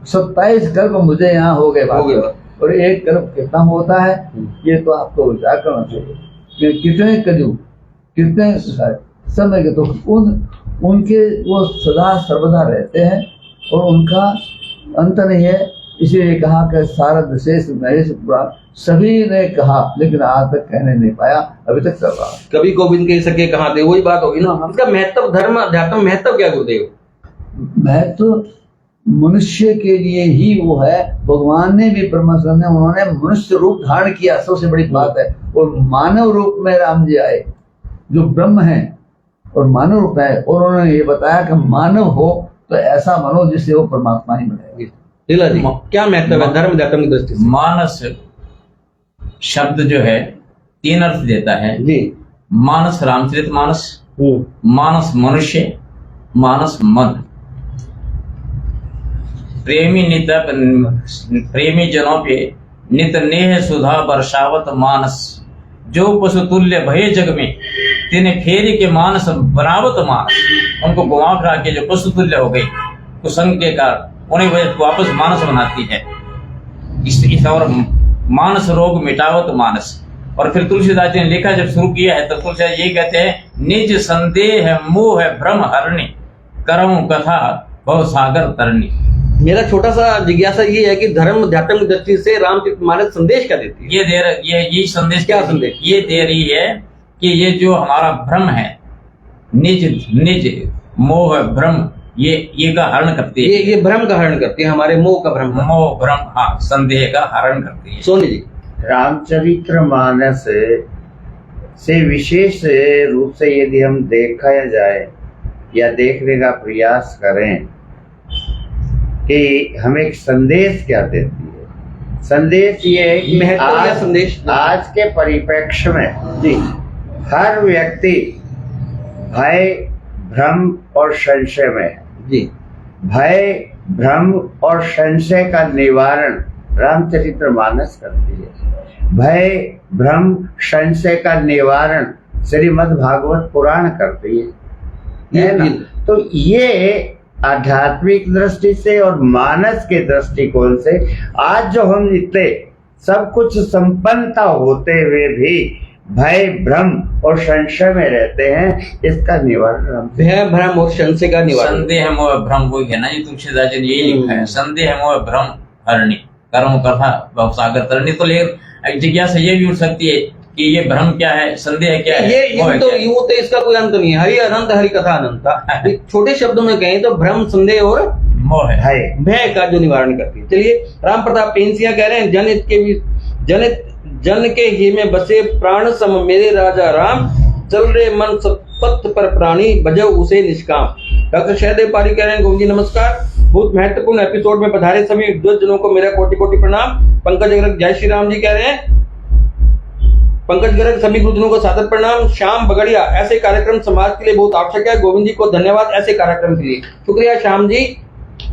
27 कल्प मुझे यहाँ हो गए और एक कल्प कितना होता है ये तो आपको विचार करना चाहिए कि कितने कजू कितने समय के, तो उनके वो सदा सर्वदा रहते हैं और उनका अंत नहीं है। इसीलिए कहा कि सारद शेष महेश पुराण सभी ने कहा, लेकिन आज तक कहने नहीं पाया, अभी तक चल रहा। कभी गोविंद कह सके कहाँ थे, वही बात होगी ना। इसका महत्व, धर्म अध्यात्म महत्व क्या गुरुदेव? महत्व मनुष्य के लिए ही वो है। भगवान ने भी, परमेश्वर ने, उन्होंने मनुष्य रूप धारण किया, सबसे बड़ी बात है। और मानव रूप में राम जी आए, जो ब्रह्म है और मानव रूप है, और उन्होंने ये बताया कि मानव हो तो ऐसा बनो जिससे वो परमात्मा ही बने। लीला जी, क्या महत्व है धर्म अध्यात्म की दृष्टि से? मानस शब्द जो है 3 अर्थ देता है जी। मानस रामचरितमानस, मानस मनुष्य, मानस मन। प्रेमी जनों पे नित नेह सुधा बरसावत मानस, जो पशु तुल्य भय जग में तिने फेरी के मानस बनावत मानस। उनको घुमा फिरा के जो पशु तुल्य हो गई कुसंग के कारण, उन्हें वापस मानस बनाती है। इस और मानस रोग मिटावत मानस। और फिर तुलसीदास जी ने लिखा जब शुरू किया है, तब तुलसीदास यही कहते हैं, निज संदेह मोह भ्रम हरणी, करऊं कथा भव सागर तरणी। मेरा छोटा सा जिज्ञासा ये है कि धर्म अध्यात्म की दृष्टि से रामचरितमानस संदेश क्या देती है? ये संदेश क्या संदेश ये दे रही है कि ये जो हमारा भ्रम है, निज मोह भ्रम, ये का हरण करती है। ये भ्रम का हरण करती है, हमारे मोह का भ्रम, मोह भ्रम, हाँ, संदेह का हरण करती है। सोनी जी, रामचरितमानस से विशेष रूप से यदि हम देखा जाए या देखने का प्रयास करें कि हमें एक संदेश क्या देती है। संदेश ये है कि आज के परिप्रेक्ष्य में जी, हर व्यक्ति भय, भ्रम और संशय में है। जी। भय, भ्रम और संशय का निवारण रामचरितमानस करती है। भय, भ्रम, संशय का निवारण श्रीमद् भागवत पुराण करती है ना। तो ये आध्यात्मिक दृष्टि से और मानस के दृष्टिकोण से आज जो हम इतने सब कुछ संपन्नता होते हुए भी भय, भ्रम और संशय में रहते हैं, इसका निवारण भय, भ्रम और संशय का निवारण। संदेह मोह भ्रम वही है ना, ये तुलसीदास जी ने यही लिखा है, संदेह मोह भ्रम हरणी, कर्म कथा भव सागर तरणी। तो लेकिन एक जिज्ञासा ये भी उठ सकती है कि ये भ्रम क्या है, संदेह क्या है, ये मोह क्या है? यूं तो इसका कोई अंत नहीं है। हरि अनंत हरि कथा अनंता। छोटे शब्दों में कहें तो भ्रम, संदेह और मोह है। है। भय का जो निवारण करती है। चलिए, राम प्रताप पेंसिया कह रहे हैं, जन के ही में बसे प्राण सम मेरे राजा राम, चल रे मन सत्पथ पर प्राणी बजो उसे निष्काम। डॉक्टर शहदेव पारी कह रहे हैं, गोविंद जी नमस्कार, बहुत महत्वपूर्ण एपिसोड में पधारे सभी विद्वज्जनों को मेरा कोटि कोटि प्रणाम। पंकज गर्ग जय श्री राम जी कह रहे हैं, पंकज गर्ग सभी गुरुजनों को सादर प्रणाम। श्याम बगड़िया, ऐसे कार्यक्रम समाज के लिए बहुत आवश्यक है, गोविंद जी को धन्यवाद ऐसे कार्यक्रम के लिए। शुक्रिया श्याम जी।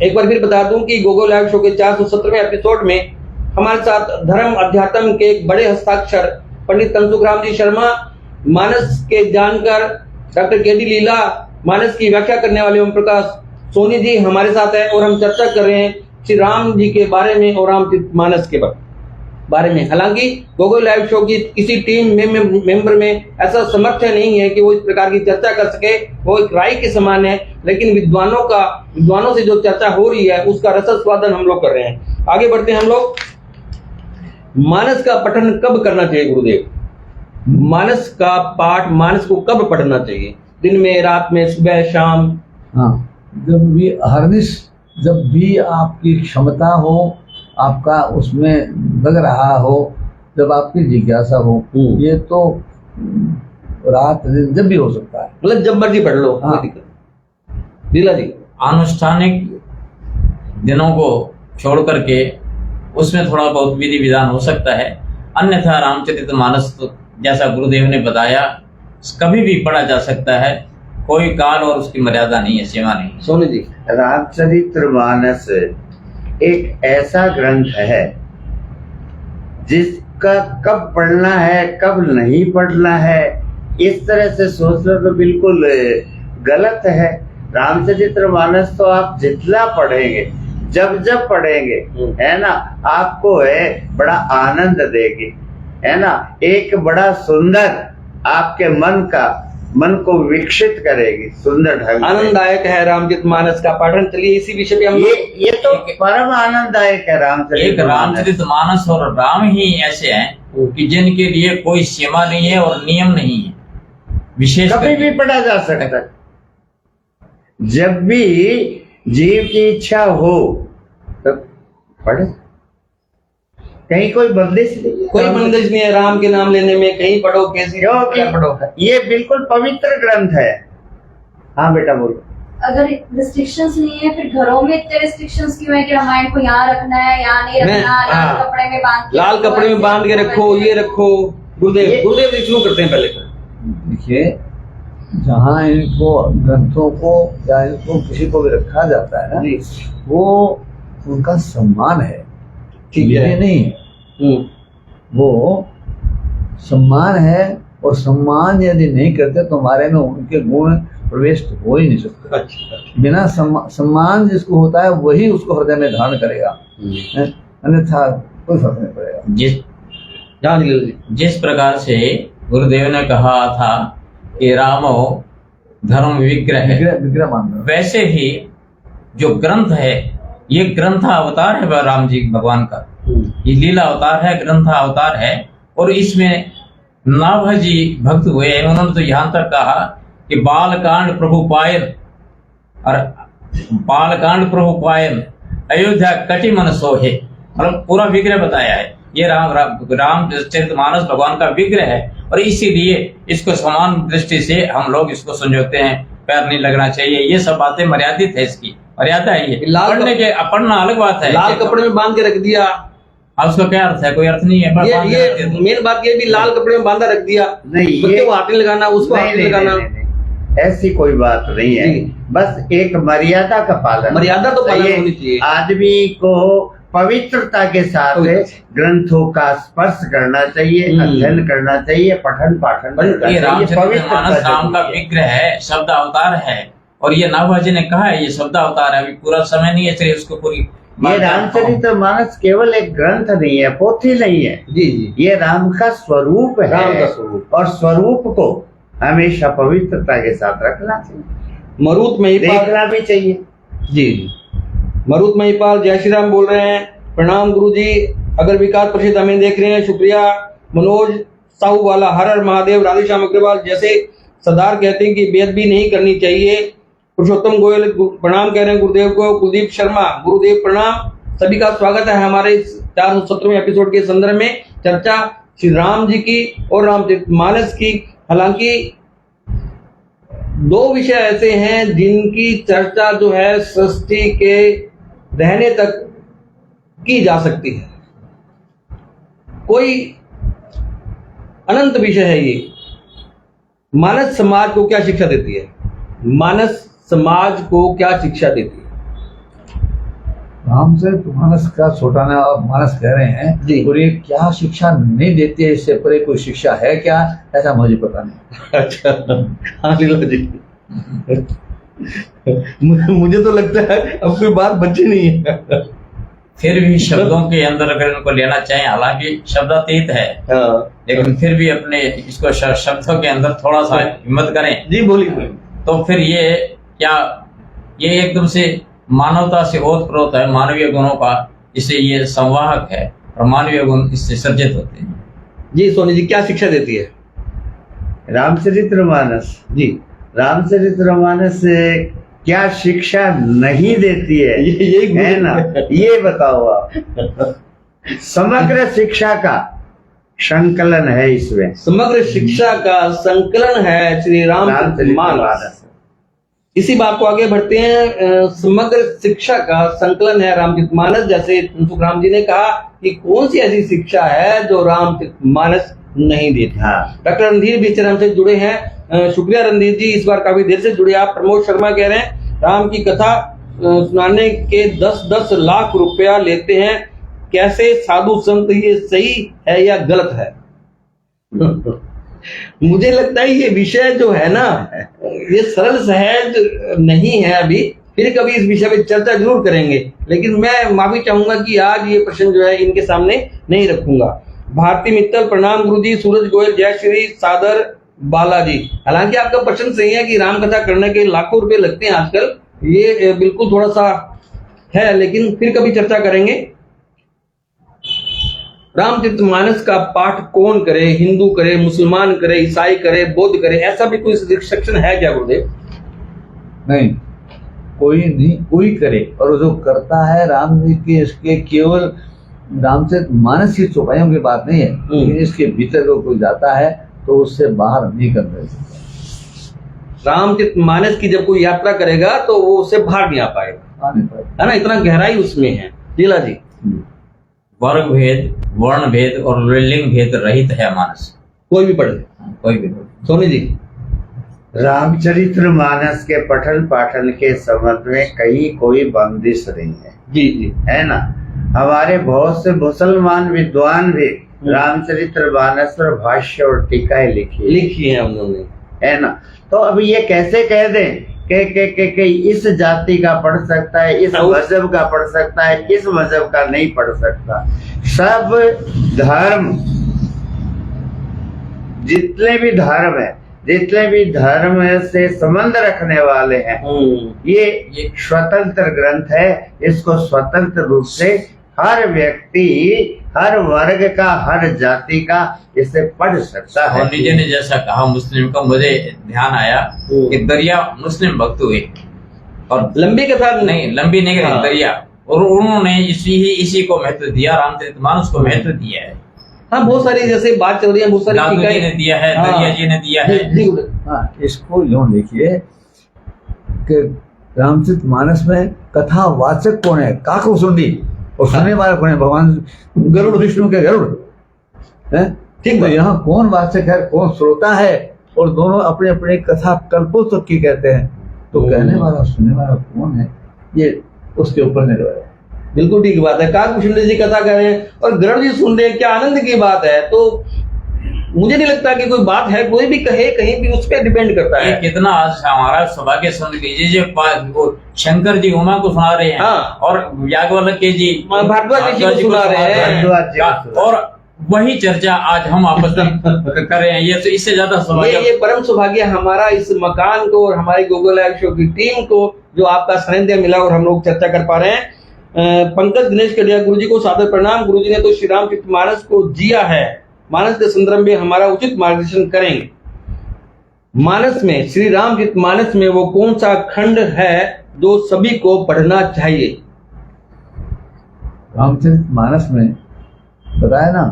एक बार फिर बता दूं कि गोगो लाइव शो के 417वें एपिसोड में हमारे साथ धर्म अध्यात्म के एक बड़े हस्ताक्षर पंडित तंसुखराम जी शर्मा, मानस के जानकर डॉक्टर केडी लीला, मानस की व्याख्या करने वाले ओम प्रकाश सोनी जी हमारे साथ है और हम चर्चा कर रहे हैं श्री राम जी के बारे में और रामचरितमानस के बारे में। हालांकि गोगो लाइव शो की किसी टीम मेंबर में ऐसा सामर्थ्य नहीं है कि वो इस प्रकार की चर्चा कर सके, वो एक राय के समान है, लेकिन विद्वानों से जो चर्चा हो रही है उसका रसस्वादन हम लोग कर रहे हैं। आगे बढ़ते हैं हम लोग। मानस का पठन कब करना चाहिए गुरुदेव? मानस का पाठ मानस को कब पढ़ना चाहिए? दिन में, रात में, सुबह, शाम? हाँ, जब भी हरनिश, जब भी आपकी क्षमता हो, आपका उसमें लग रहा हो, जब आपकी जिज्ञासा हो, ये तो रात दिन जब भी हो सकता है, मतलब जब मर्जी पढ़ लो। हाँ। लीला जी, अनुष्ठानिक दिनों को छोड़ करके उसमें थोड़ा बहुत विधि विधान हो सकता है, अन्यथा रामचरितमानस तो जैसा गुरुदेव ने बताया कभी भी पढ़ा जा सकता है, कोई काल और उसकी मर्यादा नहीं है, सीमा नहीं। सोनी जी, रामचरितमानस एक ऐसा ग्रंथ है जिसका कब पढ़ना है कब नहीं पढ़ना है इस तरह से सोचना तो बिल्कुल गलत है। रामचरितमानस तो आप जितना पढ़ेंगे, जब जब पढ़ेंगे, है ना, आपको है बड़ा आनंद देगी, है ना, एक बड़ा सुंदर आपके मन को विकसित करेगी सुंदर ढंग से। आनंददायक है रामचरितमानस का पाठन। चलिए इसी विषय पे हम ये तो परम आनंददायक है एक रामचरितमानस। रामचरितमानस और राम ही ऐसे हैं कि जिनके लिए कोई सीमा नहीं है और नियम नहीं है, विशेष कभी भी पढ़ा जा सकता है, जब भी जीव की इच्छा हो तब पढ़े, कहीं कोई बंदिश नहीं है। कोई बंदिश नहीं है राम के नाम लेने में, कहीं पढ़ो, कैसे क्या पढ़ो। ये बिल्कुल पवित्र ग्रंथ है। हाँ बेटा बोलो। अगर रिस्ट्रिक्शंस नहीं है, फिर घरों में इतने रिस्ट्रिक्शंस क्यों है कि रामायण को यहाँ रखना है, यहाँ नहीं रखना, लाल कपड़े में बांध के लाल कपड़े में बांध के रखो, ये रखो। गुरुदेव शुरू करते हैं पहले। देखिए, जहाँ इनको ग्रंथों को या इनको किसी को भी रखा जाता है ना, वो उनका सम्मान है, ठीक है, ये नहीं है। वो सम्मान है, और सम्मान यदि नहीं करते तो हमारे में उनके गुण प्रवेश हो ही नहीं सकते। अच्छा। बिना सम्मान जिसको होता है वही उसको हृदय में धारण करेगा, अन्यथा कोई फर्क नहीं पड़ेगा। जिस प्रकार से गुरुदेव ने कहा था कि रामो धर्म विग्रह मान लो, वैसे ही जो ग्रंथ है, ये ग्रंथ अवतार है राम जी भगवान का, ये लीला अवतार है, ग्रंथ अवतार है। और इसमें नाभ जी भक्त हुए, उन्होंने तो यहाँ तक कहा कि बालकांड प्रभु पायन, और बालकांड प्रभु पायन अयोध्या कटि मन सोहे, मतलब पूरा विग्रह बताया है। ये रामचरितमानस भगवान का विग्रह है, और इसीलिए इसको समान दृष्टि से हम लोग इसको संजोते हैं, पैर नहीं लगना चाहिए, ये सब बातें मर्यादित है, इसकी मर्यादा है। ये पढ़ना अलग बात है। लाल कपड़े में बांध के रख दिया, अब उसका क्या अर्थ है? कोई अर्थ नहीं है। ये मेन बात ये भी लाल कपड़े में बांधा रख दिया, नहीं, ये हाथ नहीं लगाना, उसको हाथ नहीं लगाना, ऐसी कोई बात नहीं है। बस एक मर्यादा का पालन, मर्यादा तो पालन होनी चाहिए। आदमी को पवित्रता के साथ ग्रंथों का स्पर्श करना चाहिए, अध्ययन करना चाहिए, पठन पाठन करना चाहिए। रामचरितमानस राम का विग्रह है, शब्द अवतार है, और ये नाभाजी ने कहा है ये शब्द अवतार है। अभी पूरा समय नहीं है, चलिए उसको पूरी। ये रामचरितमानस केवल एक ग्रंथ नहीं है, पोथी नहीं है, जी, ये राम का स्वरूप है, राम का स्वरूप, और स्वरूप को हमेशा पवित्रता के साथ रखना चाहिए, मरुत में देखना भी चाहिए। जी, मरुत महिपाल जय श्री राम बोल रहे हैं, प्रणाम गुरु जी, अगर विकास परिषद हमें देख रहे हैं, शुक्रिया। मनोज साहू वाला, हर हर महादेव। राधेश्याम अग्रवाल, जैसे सरदार कहते हैं कि बेअदबी नहीं करनी चाहिए। पुरुषोत्तम गोयल प्रणाम कह रहे हैं गुरुदेव को। कुलदीप शर्मा, गुरुदेव प्रणाम। सभी का स्वागत है हमारे इस 417वें एपिसोड के संदर्भ में। चर्चा श्री राम जी की और रामचरितमानस की। हालांकि दो विषय ऐसे हैं जिनकी चर्चा जो है सृष्टि के रहने तक की जा सकती है। कोई अनंत विषय है ये। मानस समाज को क्या शिक्षा देती है? मानस समाज को क्या शिक्षा देती है? रामचरितमानस का छोटाना और मानस कह रहे हैं जी। और ये क्या शिक्षा नहीं देती है, इससे परे कोई शिक्षा है क्या, ऐसा मुझे पता नहीं। अच्छा, हाँ लीला जी। मुझे तो लगता है अब कोई बात बची नहीं है। फिर भी शब्दों के अंदर अगर इनको लेना चाहें, हालांकि शब्दातीत है, लेकिन फिर भी अपने इसको शब्दों के अंदर थोड़ा सा हिम्मत करें जी, बोलिए। तो फिर ये एकदम से मानवता से ओतप्रोत है, मानवीय गुणों का, इससे ये संवाहक है और मानवीय गुण इससे सर्जित होते हैं। जी सोनी जी, क्या शिक्षा देती है रामचरितमानस? जी, रामचरितमानस क्या शिक्षा नहीं देती है, यही है ना? ये बताओ आप। समग्र शिक्षा का संकलन है इसमें। समग्र शिक्षा का संकलन है श्री रामचरितमानस। इसी बात को आगे बढ़ते हैं। समग्र शिक्षा का संकलन है रामचरितमानस। जैसे राम जी ने कहा कि कौन सी ऐसी शिक्षा है जो रामचरितमानस नहीं देती। डॉक्टर रणधीर बेचर हमसे जुड़े हैं। शुक्रिया रणधीर जी, इस बार काफी देर से जुड़े आप। प्रमोद शर्मा कह रहे हैं राम की कथा सुनाने के 10-10 लाख रुपया लेते हैं, कैसे साधु संत, ये सही है या गलत है? मुझे लगता है ये विषय जो है ना, ये सरल सहज नहीं है। अभी फिर कभी इस विषय पे चर्चा जरूर करेंगे, लेकिन मैं माफी चाहूंगा कि आज ये प्रश्न जो है इनके सामने नहीं रखूंगा। भारती मित्तल, प्रणाम गुरुजी। सूरज गोयल, जय श्री सादर बालाजी। हालांकि आपका प्रश्न सही है कि राम कथा करने के लाखों रुपए लगते हैं आजकल, ये बिल्कुल थोड़ा सा है, लेकिन फिर कभी चर्चा करेंगे। रामचरितमानस का पाठ कौन करे? हिंदू करे, मुसलमान करे, ईसाई करे, बौद्ध करे, ऐसा भी कोई रिस्ट्रिक्शन है क्या गुरुदेव? नहीं, कोई नहीं, कोई करे। और जो करता है राम जी के, इसके केवल रामचरितमानस की चौपाइयों की बात नहीं है, लेकिन इसके भीतर को कोई जाता है तो उससे बाहर नहीं कर सकता। रामचरितमानस की जब कोई यात्रा करेगा तो वो उससे बाहर नहीं आ पाएगा, है ना? इतना गहराई उसमें है। लीला जी, वर्ग भेद, वर्ण भेद और लिंग भेद रहित है मानस, कोई भी पढ़े, कोई भी पढ़े। सोनी जी, रामचरितमानस के पठन पाठन के संबंध में कहीं कोई बंदिश नहीं है। जी जी, है ना? हमारे बहुत से मुसलमान विद्वान भी रामचरितमानस पर भाष्य और टीकाएं लिखी है उन्होंने, है ना? तो अब ये कैसे कह दें के इस जाति का पढ़ सकता है, इस मजहब का पढ़ सकता है, इस मजहब का नहीं पढ़ सकता। सब धर्म, जितने भी धर्म है, जितने भी धर्म से संबंध रखने वाले हैं, ये स्वतंत्र ग्रंथ है। इसको स्वतंत्र रूप से हर व्यक्ति, हर वर्ग का, हर जाति का इसे पढ़ सकता है। जी ने जैसा कहा मुस्लिम का, मुझे ध्यान आया कि दरिया मुस्लिम भक्त हुए और लंबी कथा नहीं, लंबी नहीं रही दरिया, और उन्होंने इसी को महत्व दिया, रामचरितमानस को महत्व दिया है। हाँ, बहुत सारी जैसे बात चल रही है, बहुत सारी दादू जी ने दिया है, दरिया जी ने दिया है। हाँ, इसको यूं देखिए कि रामचरितमानस में कथावाचक कौन है? काकभुसुंडी, और सुनने वाला कौन है? भगवान गरुड़, विष्णु के गरुड़ है। ठीक, तो यहाँ कौन वाचक है, कौन श्रोता है? और दोनों अपने अपने कथा कल्पों तक की कहते हैं, तो कहने वाला सुनने वाला कौन है, ये उसके ऊपर निर्भर है। बिल्कुल ठीक बात है। काकभुसुंडी जी कथा कर रहे हैं और गरुड़ जी सुन रहे हैं, क्या आनंद की बात है। तो मुझे नहीं लगता कि कोई बात है, कोई भी कहे कहीं भी, उस पर डिपेंड करता है। कितना आज हमारा सौभाग्य सुन लीजिए, जो शंकर जी उमा को सुना रहे हैं, और याज्ञवल्क्य के जी भारद्वाज जी को सुना रहे हैं, और वही चर्चा आज हम आपस में कर रहे हैं। ये तो इससे ज्यादा सौभाग्य, ये परम सौभाग्य हमारा इस मकान को और हमारी गूगल लाइव शो की टीम को, जो आपका सानिध्य मिला और हम लोग चर्चा कर पा रहे हैं। पंकज दिनेश कलिया, गुरु जी को सादर प्रणाम। गुरु जी ने तो श्री रामचरितमानस को जिया है, मानस के संदर्भ में हमारा उचित मार्गदर्शन करेंगे। मानस में, श्री रामचरितमानस में वो कौन सा खंड है जो सभी को पढ़ना चाहिए? रामचरितमानस में बताया ना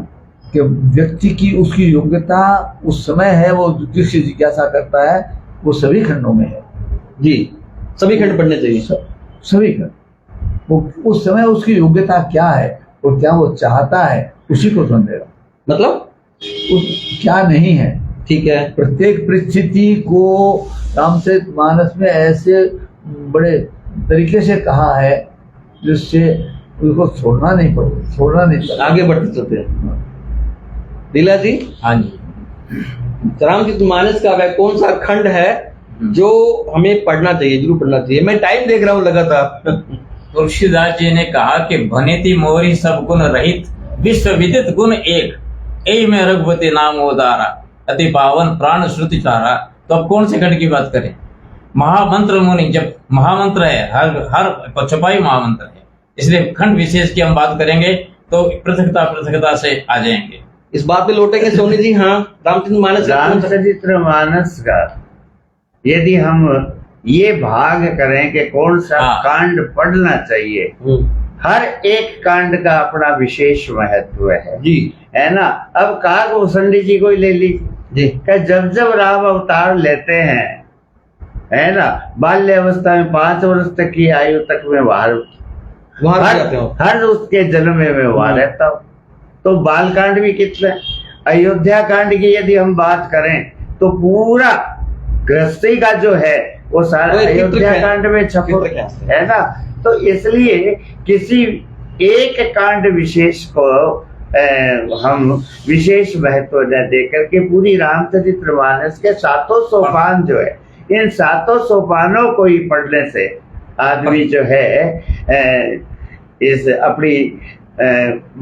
कि व्यक्ति की उसकी योग्यता उस समय है, वो जिससे जिज्ञासा करता है वो सभी खंडों में है जी, सभी खंड पढ़ने चाहिए। सभी खंड, वो उस समय उसकी योग्यता क्या है और क्या वो चाहता है उसी को समझेगा। मतलब उस क्या नहीं है, ठीक है, प्रत्येक परिस्थिति को रामचरितमानस में ऐसे बड़े तरीके से कहा है जिससे उसको छोड़ना नहीं पड़ता, आगे बढ़ते चलते हैं। लीला जी, हाँ जी, रामचरितमानस का वह कौन सा खंड है जो हमें पढ़ना चाहिए, जरूर पढ़ना चाहिए? मैं टाइम देख रहा हूँ लगातार। तुलसीदास जी ने कहा कि भनिति मोरी सब गुण रहित, विश्व विदित गुण एक, यही में रघुपति नाम उदारा, अति पावन प्राण श्रुति चारा। तो अब कौन से खंड की बात करें? महामंत्र मुनि, जब महामंत्र है, हर छपाई महामंत्र है, इसलिए खंड विशेष की हम बात करेंगे तो पृथकता से आ जाएंगे। इस बात पे लौटेंगे सोनी जी। हाँ, रामचरितमानस का यदि हम ये भाग करें कि कौन सा कांड पढ़ना चाहिए, हर एक कांड का अपना विशेष महत्व है जी, है ना। अब काकभूषणी जी को ही ले लीजिए जी, जब जब राम अवतार लेते हैं, है ना, बाल्य अवस्था में 5 वर्ष तक की आयु तक में हर उसके जन्म में मैं वहां रहता हूँ। तो बाल कांड भी कितने, अयोध्या कांड की यदि हम बात करें तो पूरा गृहस्थी का जो है वो सारा अयोध्या कांड में छपा है ना। तो इसलिए किसी एक कांड विशेष को हम विशेष महत्व न देकर के पूरी रामचरितमानस के 7 सोपान जो है, इन 7 सोपानों को ही पढ़ने से आदमी जो है इस अपनी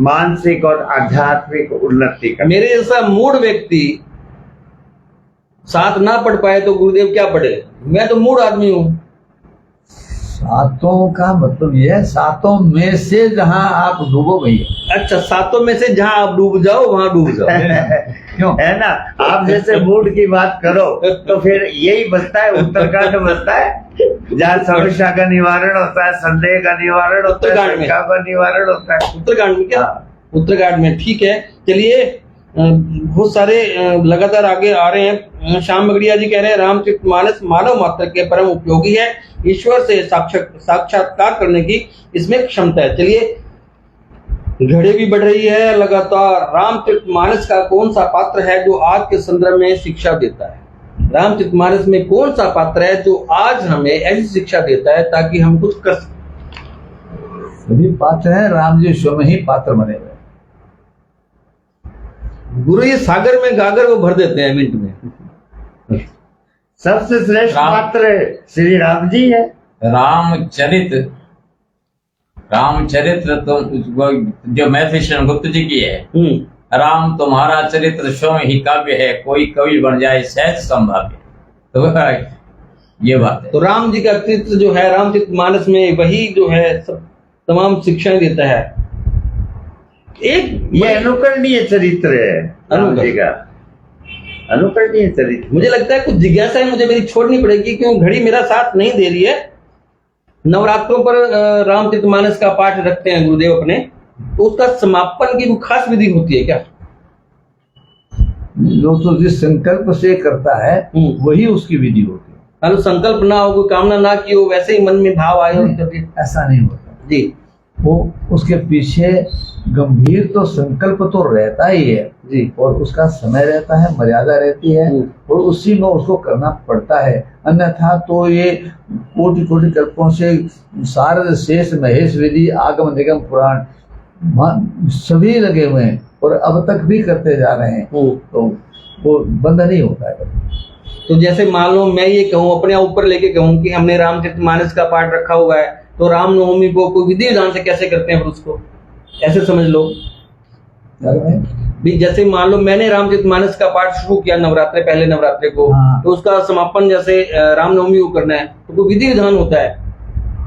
मानसिक और आध्यात्मिक उन्नति का। मेरे जैसा मूड व्यक्ति 7 ना पढ़ पाए तो गुरुदेव क्या पढ़े? मैं तो मूड आदमी हूँ। 7 का मतलब ये है 7 में से जहां आप डूबो भैया। अच्छा, 7 में से जहां आप डूब जाओ वहां डूब जाओ। क्यों? है ना। आप जैसे मूड की बात करो तो फिर यही बचता है, उत्तरकांड बचता है, जहाँ समस्या का निवारण होता है, संदेह का निवारण होता है, शंका का निवारण होता है। उत्तरकांड में क्या? उत्तरकांड में, ठीक है। चलिए, बहुत सारे लगातार आगे आ रहे हैं। श्याम मगड़िया जी कह रहे हैं रामचरितमानस मानव मात्र के परम उपयोगी है, ईश्वर से साक्षात्कार करने की इसमें क्षमता है। चलिए, घड़ी भी बढ़ रही है लगातार। रामचरितमानस का कौन सा पात्र है जो आज के संदर्भ में शिक्षा देता है? रामचरितमानस में कौन सा पात्र है जो आज हमें ऐसी शिक्षा देता है ताकि हम कुछ कर सकें? सभी पात्र हैं, राम जी स्वयं ही पात्र बने हुए। गुरु ये सागर में गागर वो भर देते हैं मिनट में। सबसे श्रेष्ठ पात्र श्री राम जी है। रामचरित्र तो जो मैथिली शरण गुप्त जी की है, राम तुम्हारा चरित्र स्वयं ही काव्य है, कोई कवि बन जाए सहज संभाव्य। तो ये बात है। तो राम जी का चरित्र जो है रामचरितमानस में वही जो है सब तमाम शिक्षाएं देता है। एक ये अनुकरणीय चरित्र है राम जी का, अनुकरणीय चरित्र। मुझे लगता है कुछ जिज्ञासा है मुझे मेरी छोड़नी पड़ेगी, क्यों घड़ी मेरा साथ नहीं दे रही है। नवरात्रों पर रामचरितमानस का पाठ रखते हैं गुरुदेव अपने, तो उसका समापन की कोई खास विधि होती है क्या? जो तो जिस संकल्प से करता है वही उसकी विधि होती है। अगर संकल्प ना हो, कोई कामना ना की हो, वैसे ही मन में भाव आए हो, ऐसा नहीं होता जी। वो उसके पीछे गंभीर तो संकल्प तो रहता ही है जी, और उसका समय रहता है, मर्यादा रहती है, और उसी में उसको करना पड़ता है। अन्यथा तो ये कोटि कोटि कल्पों से सारद शेष महेश विधि आगम निगम पुराण सभी लगे हुए हैं और अब तक भी करते जा रहे हैं, तो वो बंद नहीं होता है। तो जैसे मान लो मैं ये कहूँ, अपने ऊपर लेके कहूँ कि हमने रामचरितमानस का पाठ रखा हुआ है, तो रामनवमी को कोई विधि विधान से कैसे करते हैं, फिर उसको ऐसे समझ लो भी। जैसे मान लो मैंने रामचरितमानस का पाठ शुरू किया नवरात्रे, पहले नवरात्रे को, तो उसका समापन जैसे रामनवमी को करना है, तो कोई विधि विधान होता है।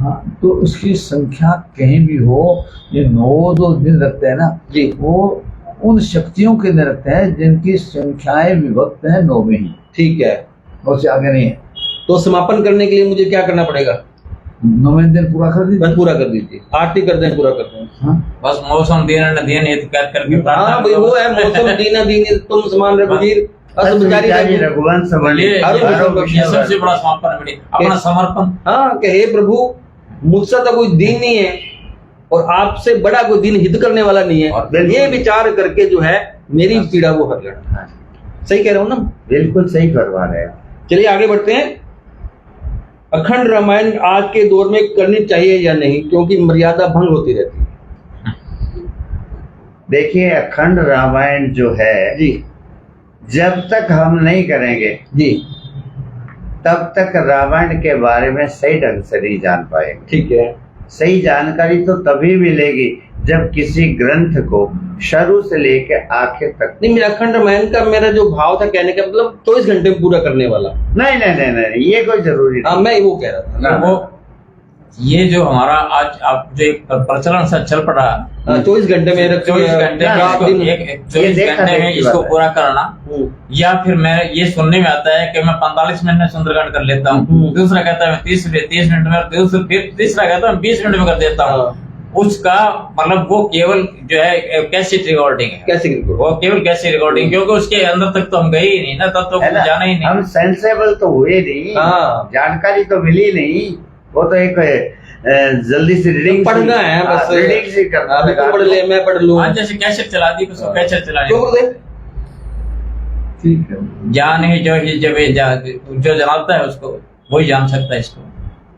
हाँ, तो उसकी संख्या कहीं भी हो, ये 9 जो दिन रखते हैं ना जी। वो उन शक्तियों के दिन रखते हैं जिनकी संख्याएं विभक्त हैं 9 में ही, ठीक है। उससे आगे नहीं है। तो समापन करने के लिए मुझे क्या करना पड़ेगा? 9वें दिन पूरा कर दीजिए। बस पूरा कर दीजिए, आरती कर दें, पूरा कर दें। हाँ, बस मौसम दीन न दीन हित करके हाँ प्रार्थना भाई, वो है करो। मौसम दीना दीन तुम समान रघुवीर अस बिचारी असुविचारी रघुवंश बने ये हरो ये सबसे बड़ा समापन है अपना समर्पण। हाँ कि हे प्रभु, मुझसे तो कोई दीन नहीं है और आपसे बड़ा कोई दीन हित करने वाला नहीं है, और ये विचार करके जो है मेरी पीड़ा वो हर लेना। हाँ, सही कह रहा हूँ ना? बिल्कुल सही करवा रहे हैं। चलिए आगे बढ़ते हैं। अखंड रामायण आज के दौर में करनी चाहिए या नहीं, क्योंकि मर्यादा भंग होती रहती है। देखिए, अखंड रामायण जो है जी जब तक हम नहीं करेंगे जी, तब तक रामायण के बारे में सही ढंग से नहीं जान पाएंगे। ठीक है। सही जानकारी तो तभी मिलेगी जब किसी ग्रंथ को शुरू से लेकर आखिर तक। नहीं, मेरा अखंड रामायण का मेरा जो भाव था कहने का मतलब 24 घंटे में पूरा करने वाला। नहीं नहीं नहीं नहीं, ये कोई जरूरी हाँ, नहीं। मैं वो कह रहा था। वो ये जो हमारा आज आप जो एक प्रचलन सा चल पड़ा, 24 घंटे में 24 घंटे में रात इसको दिन। एक 24 देखा घंटे में देखी इसको बात है। पूरा करना, या फिर मैं ये सुनने में आता है कि मैं 45 मिनट में सुंदरकांड कर लेता हूँ, दूसरा कहता है मैं 30 मिनट में, फिर तीसरा कहता है मैं 20 मिनट में कर देता हूँ। उसका मतलब वो केवल जो है कैसेट रिकॉर्डिंग है, कैसे रिकॉर्ड? वो केवल कैसेट रिकॉर्डिंग, क्योंकि उसके अंदर तक तो हम गए ही नहीं ना, तब तो है ना? जाना ही नहीं। हम सेंसेबल तो हुए नहीं, हाँ। जानकारी तो मिली नहीं। वो तो एक जल्दी से रीडिंग पढ़ना है बस, रीडिंग से करना अभी तो पढ़ ले, मैं पढ़ लूँ। आज जैसे कैसेट चला दी, उसको कैसेट चला क्यों दी, गुरुदेव? ठीक है। जान ही जो जानता है उसको वही जान सकता है इसको।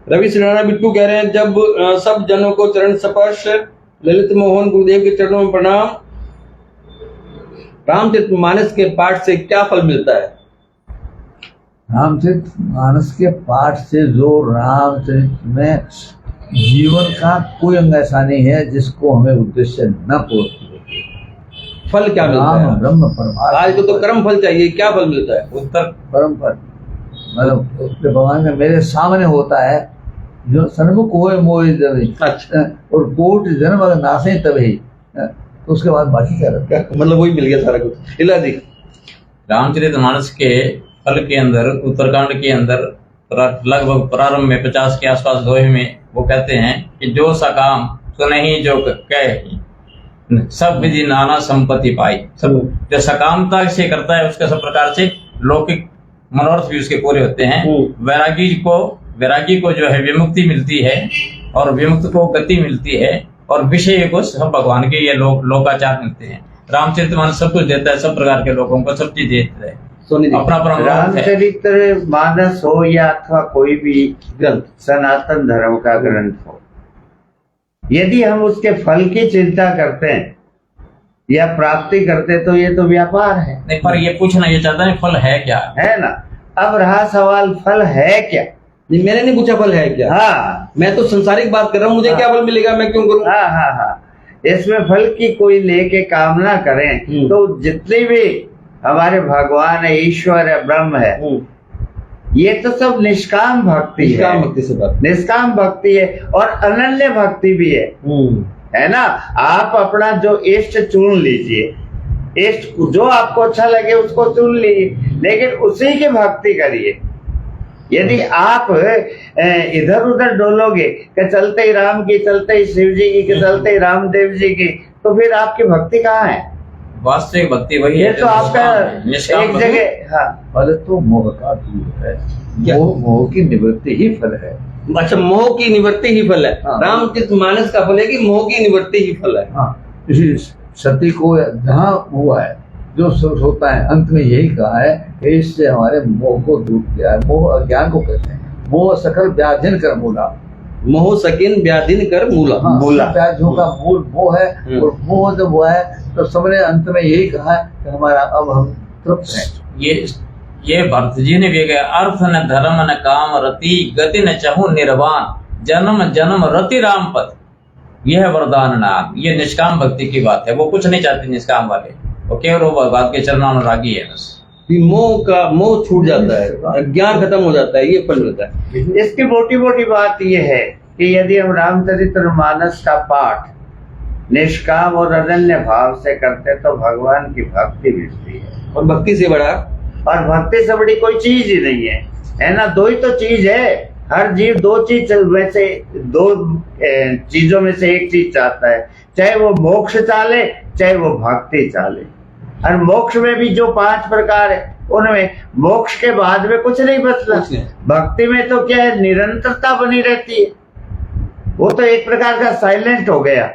रवि सिराना बिट्टू कह रहे हैं, जब सब जनों को चरण स्पर्श, ललित मोहन गुरुदेव के चरणों में प्रणाम, रामचरितमानस के पाठ से क्या फल मिलता है? रामचरितमानस के पाठ से जो रामचरित में जीवन का कोई अंग ऐसा नहीं है जिसको हमें उद्देश्य न पूर्ण। फल क्या मिलता राम है? ब्रह्म परमात्मा, आज को तो कर्म फल चाहिए, क्या फल मिलता है? उत्तर परम पद, मतलब उसके भगवान का मेरे सामने होता है, जो सन्मुख होए मोहि जबहि, अच्छा, और कोट जन्म अगर नासे तभी, तो उसके बाद बाकी क्या रहता है? मतलब वही मिल गया सारा कुछ। इला जी, रामचरितमानस के फल के अंदर, उत्तरकांड के अंदर लगभग प्रारंभ में 50 के आसपास दोहे में वो कहते हैं कि जो सकाम सुनहि जो कहे, सब विधि नाना संपत्ति पाई। सब जो सकामता से करता है उसका सब प्रकार से लौकिक मनोरथ भी उसके पूरे होते हैं। वैरागी को जो है विमुक्ति मिलती है, और विमुक्त को गति मिलती है, और विषय को सब भगवान के ये लोकाचार मिलते हैं। रामचरितमानस सब कुछ देता है, सब प्रकार के लोगों को सब चीज देता है, सोनी जी, अपना अपना है। रामचरित्र मानस हो या अथवा कोई भी ग्रंथ, सनातन धर्म का ग्रंथ हो, यदि हम उसके फल की चिंता करते हैं या प्राप्ति करते तो ये तो व्यापार है। नहीं, पर ये पूछना ये चाहता है फल है क्या? है ना? अब रहा सवाल फल है क्या? नहीं, मैंने नहीं पूछा फल है क्या। हाँ मैं तो संसारिक बात कर रहा हूँ, मुझे हाँ। क्या फल मिलेगा, मैं क्यों करूँ? हाँ हाँ हाँ, इसमें फल की कोई लेके कामना करें तो जितने भी हमारे भगवान है, ईश्वर है, ब्रह्म है, ये तो सब निष्काम भक्ति है। निष्काम भक्ति से बात। निष्काम भक्ति है और अनन्य भक्ति भी है ना? आप अपना जो इष्ट चुन लीजिए, इष्ट जो आपको अच्छा लगे उसको चुन लीजिए, लेकिन उसी की भक्ति करिए। यदि आप इधर उधर डोलोगे कि चलते ही राम की, चलते ही शिव जी की, कि चलते ही रामदेव जी की, तो फिर आपकी भक्ति कहाँ है? वास्तविक भक्ति वही ये है तो आपका निष्काम एक भक्ति। जगह। हाँ, फल तो मोह का दूर है, मोह की निवृत्ति ही फल है। अच्छा, मोह की निवृत्ति ही फल है। हाँ। रामचरितमानस का फल है कि मोह की निवृत्ति ही फल है। हाँ, इसी सती को जहाँ हुआ है, जो सुख होता है, अंत में यही कहा है कि इससे हमारे मोह को दूर किया है। मोह अज्ञान को कहते हैं। मोह सकल व्याधिन कर मूला, मोह सकिन व्याधिन कर मूला। हाँ, मूला। व्याधियों का मूल मोह है, और मोह जब हुआ है तो सबने अंत में यही कहा है कि हमारा अब हम तृप्त हैं। ये भरत जी ने भी कहा, अर्थ न धर्म न काम रति, गति न चाहूं निर्वाण, जन्म जन्म रति राम पद, यह है वरदान नाम। ये निष्काम भक्ति की बात है। वो कुछ नहीं चाहते निष्काम वाले, वो केवल वो भगवान के चरणानुरागी है बस। मोह छूट जाता है, ज्ञान खत्म हो जाता है, ये फल मिलता है। इसकी मोटी मोटी बात ये है कि यदि हम रामचरितमानस का पाठ निष्काम और अनन्य भाव से करते तो भगवान की भक्ति मिलती है। और भक्ति से बड़ा, और भक्ति से बड़ी कोई चीज ही नहीं है ना। दो ही तो चीज है। हर जीव दो चीज में से, दो चीजों में से एक चीज चाहता है, चाहे वो मोक्ष चाले चाहे वो भक्ति चाले। और मोक्ष में भी जो 5 प्रकार है उनमें मोक्ष के बाद में कुछ नहीं बचता। भक्ति में तो क्या है, निरंतरता बनी रहती है। वो तो एक प्रकार का साइलेंट हो गया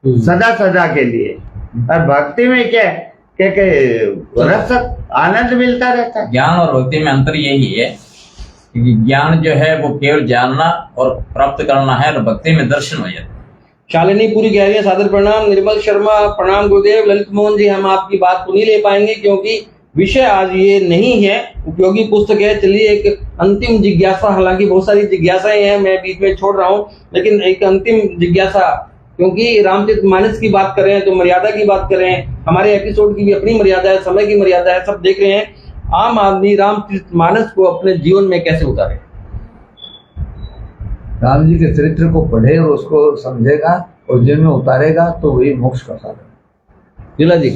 सदा सदा के लिए। और भक्ति में क्या है कि रस आनंद मिलता रहता है। ज्ञान और भक्ति में अंतर यही है कि ज्ञान जो है वो केवल जानना और प्राप्त करना है, और भक्ति में दर्शन हो जाता है। शालिनी पूरी कह रही है सादर प्रणाम। निर्मल शर्मा प्रणाम गुरुदेव। ललित मोहन जी हम आपकी बात को नहीं ले पाएंगे क्योंकि विषय आज ये नहीं है, उपयोगी पुस्तक है। चलिए एक अंतिम जिज्ञासा, हालांकि बहुत सारी जिज्ञासाएं हैं, मैं बीच में छोड़ रहा हूँ, लेकिन एक अंतिम जिज्ञासा, क्योंकि रामचरितमानस की बात कर रहे हैं तो मर्यादा की बात कर रहे हैं। हमारे एपिसोड की भी अपनी मर्यादा है, समय की मर्यादा है, सब देख रहे हैं। आम आदमी रामचरितमानस को अपने जीवन में कैसे उतारे? राम जी के चरित्र को पढ़े और उसको समझेगा और जीवन में उतारेगा तो वही मोक्ष का साधन। लीला जी,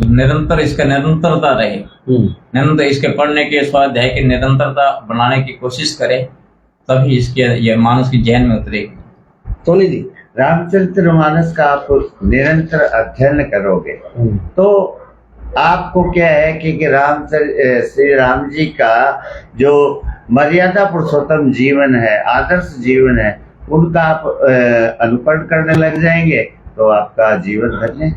निरंतर इसका निरंतरता रहे, निरंतर इसके पढ़ने के स्वाध्याय की निरंतरता बनाने की कोशिश करे, तभी इसके ये मानस की जहन में उतरेगी। सोनी जी, रामचरितमानस का आप निरंतर अध्ययन करोगे तो आपको क्या है कि श्री राम जी का जो मर्यादा पुरुषोत्तम जीवन है, आदर्श जीवन है, उनका आप अनुकरण करने लग जाएंगे तो आपका जीवन धन्य।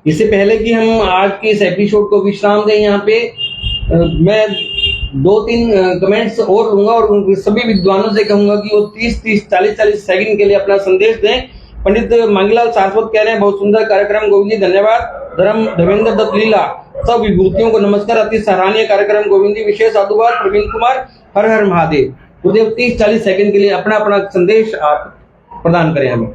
इससे पहले कि हम आज के इस एपिसोड को विश्राम दें, यहाँ पे मैं 2-3 कमेंट्स और लूंगा और सभी विद्वानों से कहूंगा कि वो 30-30, 40-40 सेकंड के लिए अपना संदेश दें। पंडित मांगीलाल सारस्वत कह रहे हैं बहुत सुंदर कार्यक्रम गोविंद जी, धन्यवाद। धर्मेंद्र दत्त लीला, सब विभूतियों को नमस्कार, अति सराहनीय कार्यक्रम गोविंद जी, विशेष साधुवाद। प्रवीण कुमार, हर हर महादेव। गुरुदेव 30-40 सेकंड के लिए अपना अपना संदेश आप प्रदान करें हमें।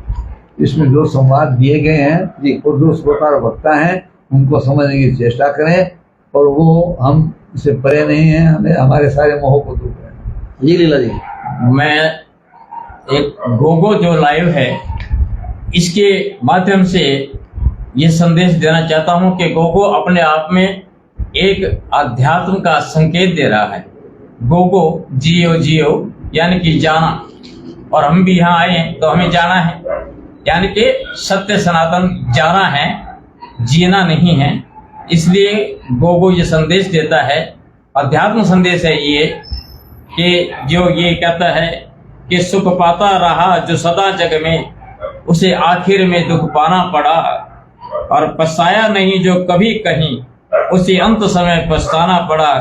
इसमें जो संवाद दिए गए हैं जी, और जो श्रोता और वक्ता हैं उनको समझने की चेष्टा करें, और वो हम से परे नहीं है, हमें हमारे सारे मोह को दूर करें। जी लीला जी, मैं एक गोगो जो लाइव है इसके माध्यम से ये संदेश देना चाहता हूँ कि गोगो अपने आप में एक अध्यात्म का संकेत दे रहा है। गोगो जियो जियो यानी कि जाना, और हम भी यहाँ आए हैं तो हमें जाना है, यानी कि सत्य सनातन जाना है, जीना नहीं है। इसलिए गोगो ये संदेश देता है, अध्यात्म संदेश है ये, कि जो ये कहता है कि सुख पाता रहा जो सदा जग में, उसे आखिर में दुख पाना पड़ा, और पछताया नहीं जो कभी कहीं, उसे अंत समय पछताना पड़ा।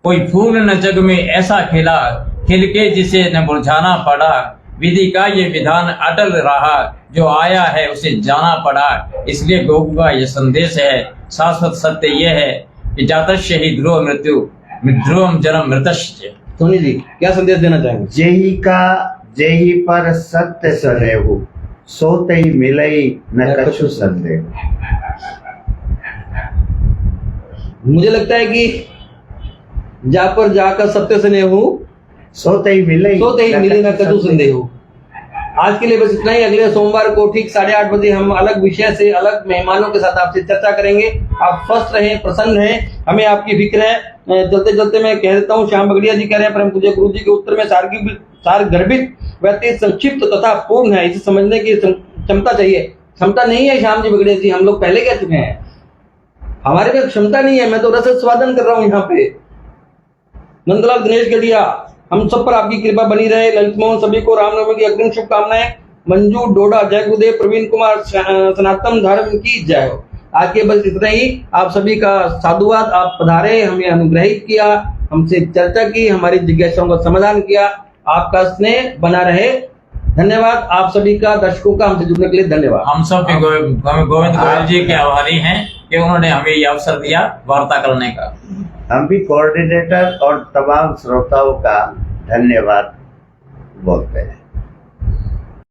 कोई फूल न जग में ऐसा खिला, खिल के जिसे न मुरझाना पड़ा। विधि का ये विधान अटल रहा, जो आया है उसे जाना पड़ा। इसलिए गोगो का ये संदेश है, शाश्वत सत्य ये है कि जातस्य ही ध्रुव मृत्यु, ध्रुवम जन्म मृतस्य। सोनी जी क्या संदेश देना चाहेंगे? जेहि पर सत्य सरेहु, सोते ही मिलई न कछु संदेह। मुझे लगता है कि जा पर जाकर सत्य स्नेह सोते ही मिले न कछु संदेह। आज के लिए बस इतना ही। अगले सोमवार को ठीक 8:30 बजे हम अलग विषय से, अलग मेहमानों के साथ आपसे चर्चा करेंगे। आप स्वस्थ रहें, प्रसन्न रहें, हमें आपकी फिक्र है। चलते मैं कह देता हूँ, श्याम बगड़िया जी कह रहे हैं, परम पूज्य गुरु जी के उत्तर में सार गर्भित व्यक्ति संक्षिप्त तथा पूर्ण है, इसे समझने की क्षमता चाहिए। क्षमता नहीं है श्याम जी बगड़िया जी, हम लोग पहले कह चुके हैं, हमारे में क्षमता नहीं है। मैं तो रस स्वादन कर रहा हूँ यहाँ पे। नंदलाल दिनेश गढ़िया, हम सब पर आपकी कृपा बनी रहे। ललित मोहन, सभी को रामनवमी की अग्रिम शुभकामनाएं। मंजू डोडा, जय गुरुदेव। प्रवीण कुमार, सनातन धर्म की जय हो। आज के बस इतना ही। आप सभी का साधुवाद। आप पधारे, हमें अनुग्रहित किया, हमसे चर्चा की, हमारी जिज्ञासाओं का समाधान किया। आपका स्नेह बना रहे। धन्यवाद आप सभी का, दर्शकों का हमसे जुड़ने के लिए धन्यवाद। हम सब भी गोविंद गोयल जी के आभारी हैं कि उन्होंने हमें ये अवसर दिया वार्ता करने का। हम भी कोऑर्डिनेटर और तमाम श्रोताओं का धन्यवाद बोलते हैं।